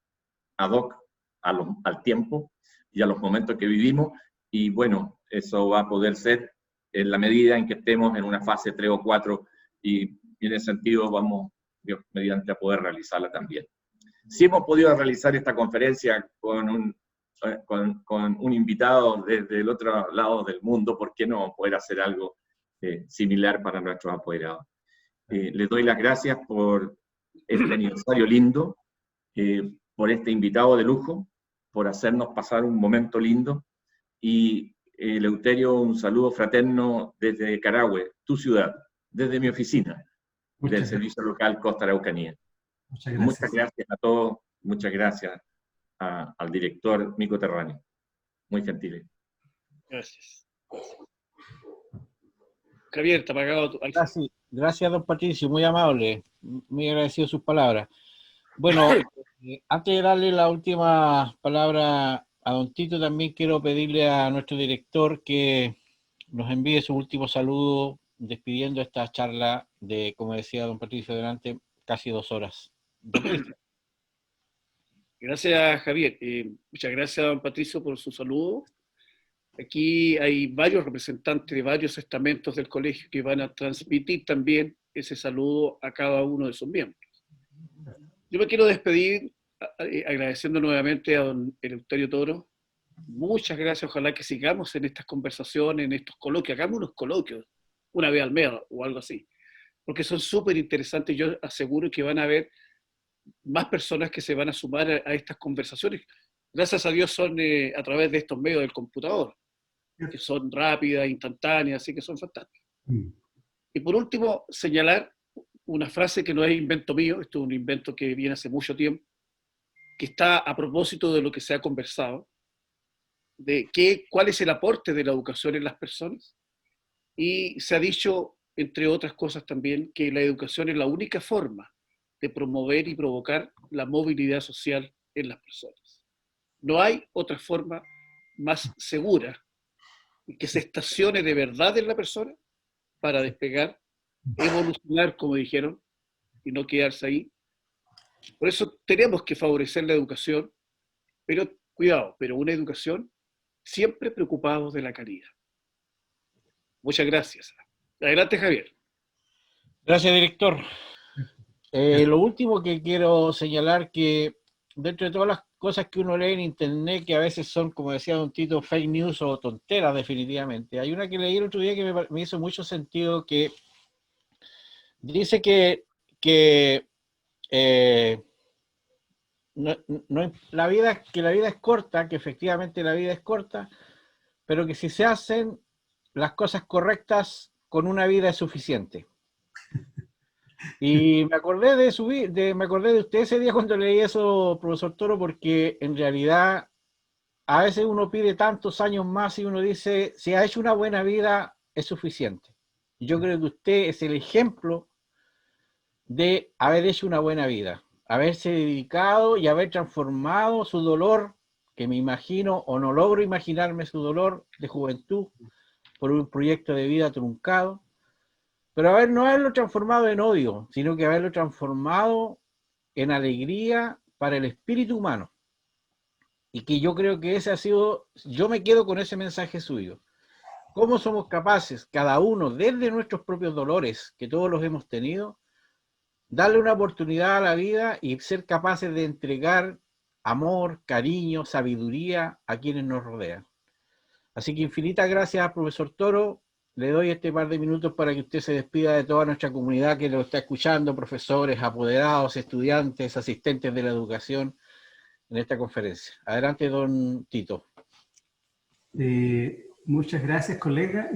S11: ad hoc al tiempo y a los momentos que vivimos, y bueno, eso va a poder ser en la medida en que estemos en una fase 3 o 4, y en ese sentido vamos, Dios mediante, a poder realizarla también. Si hemos podido realizar esta conferencia con un invitado desde el otro lado del mundo, ¿por qué no poder hacer algo similar para nuestros apoderados? Les doy las gracias por este aniversario lindo, por este invitado de lujo, por hacernos pasar un momento lindo, y Eleuterio, un saludo fraterno desde Carahue, tu ciudad, desde mi oficina, del Servicio Local Costa Araucanía. Muchas gracias a todos, muchas gracias al director Mico Terrani, muy gentil.
S3: Gracias. Javier, te ha pagado.
S1: Gracias, don Patricio, muy amable, muy agradecido sus palabras. Bueno, antes de darle la última palabra a don Tito, también quiero pedirle a nuestro director que nos envíe su último saludo despidiendo esta charla de, como decía don Patricio delante, casi 2 horas.
S3: Gracias, Javier. Muchas gracias a don Patricio por su saludo. Aquí hay varios representantes de varios estamentos del colegio que van a transmitir también ese saludo a cada uno de sus miembros. Yo me quiero despedir agradeciendo nuevamente a don Eleuterio Toro. Muchas gracias, ojalá que sigamos en estas conversaciones, en estos coloquios, hagamos unos coloquios una vez al mes o algo así, porque son súper interesantes. Yo aseguro que van a haber más personas que se van a sumar a estas conversaciones. Gracias a Dios son a través de estos medios del computador, que son rápidas, instantáneas, así que son fantásticas. Y por último, señalar una frase que no es invento mío, esto es un invento que viene hace mucho tiempo, que está a propósito de lo que se ha conversado, de cuál es el aporte de la educación en las personas, y se ha dicho, entre otras cosas también, que la educación es la única forma de promover y provocar la movilidad social en las personas. No hay otra forma más segura que se estacione de verdad en la persona para despegar, evolucionar, como dijeron, y no quedarse ahí. Por eso tenemos que favorecer la educación, pero cuidado, pero una educación siempre preocupados de la calidad. Muchas gracias. Adelante, Javier.
S1: Gracias, director. Lo último que quiero señalar, que dentro de todas las cosas que uno lee en internet, que a veces son, como decía don Tito, fake news o tonteras definitivamente, hay una que leí el otro día que me hizo mucho sentido, que dice que la vida es corta, que efectivamente la vida es corta, pero que si se hacen las cosas correctas, con una vida es suficiente. Y me acordé de usted ese día cuando leí eso, profesor Toro, porque en realidad a veces uno pide tantos años más y uno dice, si ha hecho una buena vida, es suficiente. Y yo creo que usted es el ejemplo de haber hecho una buena vida, haberse dedicado y haber transformado su dolor, que me imagino, o no logro imaginarme su dolor de juventud, por un proyecto de vida truncado, pero no haberlo transformado en odio, sino que haberlo transformado en alegría para el espíritu humano. Y que yo creo que ese ha sido, yo me quedo con ese mensaje suyo. ¿Cómo somos capaces, cada uno, desde nuestros propios dolores, que todos los hemos tenido, darle una oportunidad a la vida y ser capaces de entregar amor, cariño, sabiduría a quienes nos rodean? Así que infinitas gracias, profesor Toro. Le doy este par de minutos para que usted se despida de toda nuestra comunidad que lo está escuchando, profesores, apoderados, estudiantes, asistentes de la educación en esta conferencia. Adelante, don Tito.
S4: Muchas gracias, colega.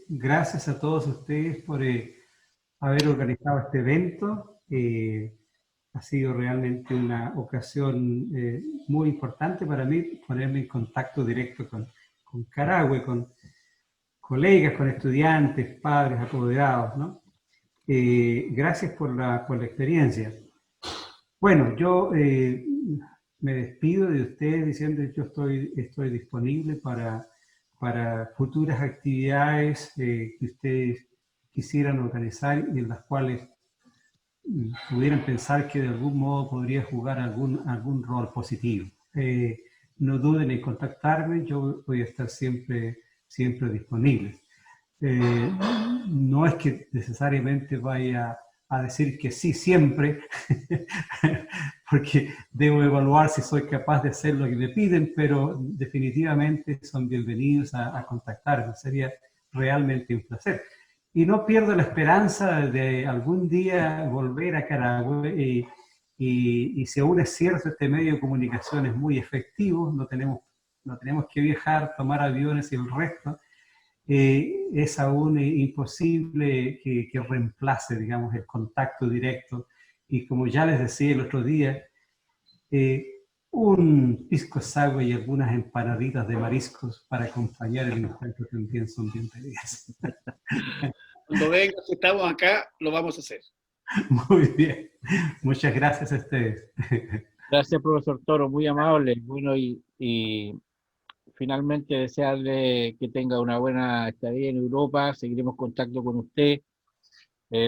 S4: Gracias a todos ustedes por haber organizado este evento. Ha sido realmente una ocasión muy importante para mí, ponerme en contacto directo con Carahue, con colegas, con estudiantes, padres, apoderados, ¿no? Gracias por la experiencia. Bueno, yo me despido de ustedes diciendo que yo estoy disponible para futuras actividades que ustedes quisieran organizar y en las cuales pudieran pensar que de algún modo podría jugar algún rol positivo. No duden en contactarme, yo voy a estar siempre disponible. No es que necesariamente vaya a decir que sí siempre, porque debo evaluar si soy capaz de hacer lo que me piden, pero definitivamente son bienvenidos a contactarme, sería realmente un placer. Y no pierdo la esperanza de algún día volver a Carahue y si aún es cierto, este medio de comunicación es muy efectivo, no tenemos que viajar, tomar aviones y el resto, es aún imposible que reemplace, digamos, el contacto directo. Y como ya les decía el otro día, un pisco sour y algunas empanaditas de mariscos para acompañar el encuentro también son bienvenidas.
S3: Cuando vengas, estamos acá, lo vamos a hacer.
S4: Muy bien. Muchas gracias a ustedes.
S1: Gracias, profesor Toro, muy amable. Bueno, y finalmente desearle que tenga una buena estadía en Europa. Seguiremos contacto con usted.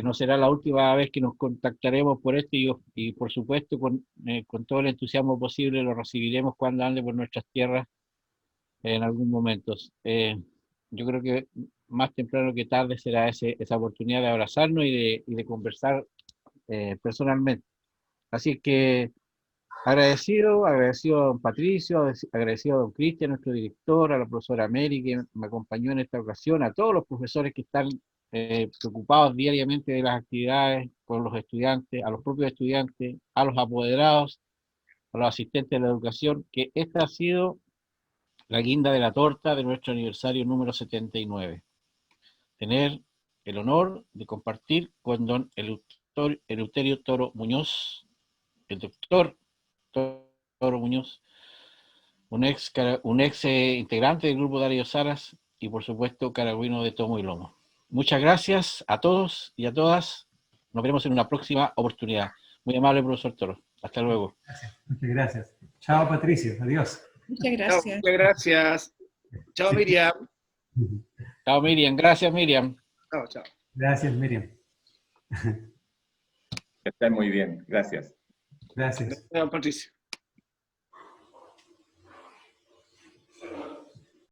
S1: No será la última vez que nos contactaremos por esto y por supuesto con todo el entusiasmo posible lo recibiremos cuando ande por nuestras tierras en algún momento. Yo creo que más temprano que tarde será esa oportunidad de abrazarnos y de conversar personalmente. Así que agradecido a don Patricio, agradecido a don Cristian, nuestro director, a la profesora Mary que me acompañó en esta ocasión, a todos los profesores que están preocupados diariamente de las actividades con los estudiantes, a los propios estudiantes, a los apoderados, a los asistentes de la educación, que esta ha sido la guinda de la torta de nuestro aniversario número 79. Tener el honor de compartir con don Eleuterio Toro Muñoz, el doctor Toro Muñoz, un ex integrante del grupo Darío Salas y por supuesto caragüino de tomo y lomo. Muchas gracias a todos y a todas. Nos veremos en una próxima oportunidad. Muy amable, profesor Toro. Hasta luego.
S4: Gracias. Muchas gracias. Chao, Patricio. Adiós.
S9: Muchas gracias.
S3: Chao, muchas gracias. Chao,
S4: Sí.
S3: Miriam.
S1: Chao, Miriam. Gracias, Miriam.
S3: Chao, chao.
S4: Gracias, Miriam.
S11: Está muy bien, gracias.
S4: Gracias.
S3: Chao, Patricio.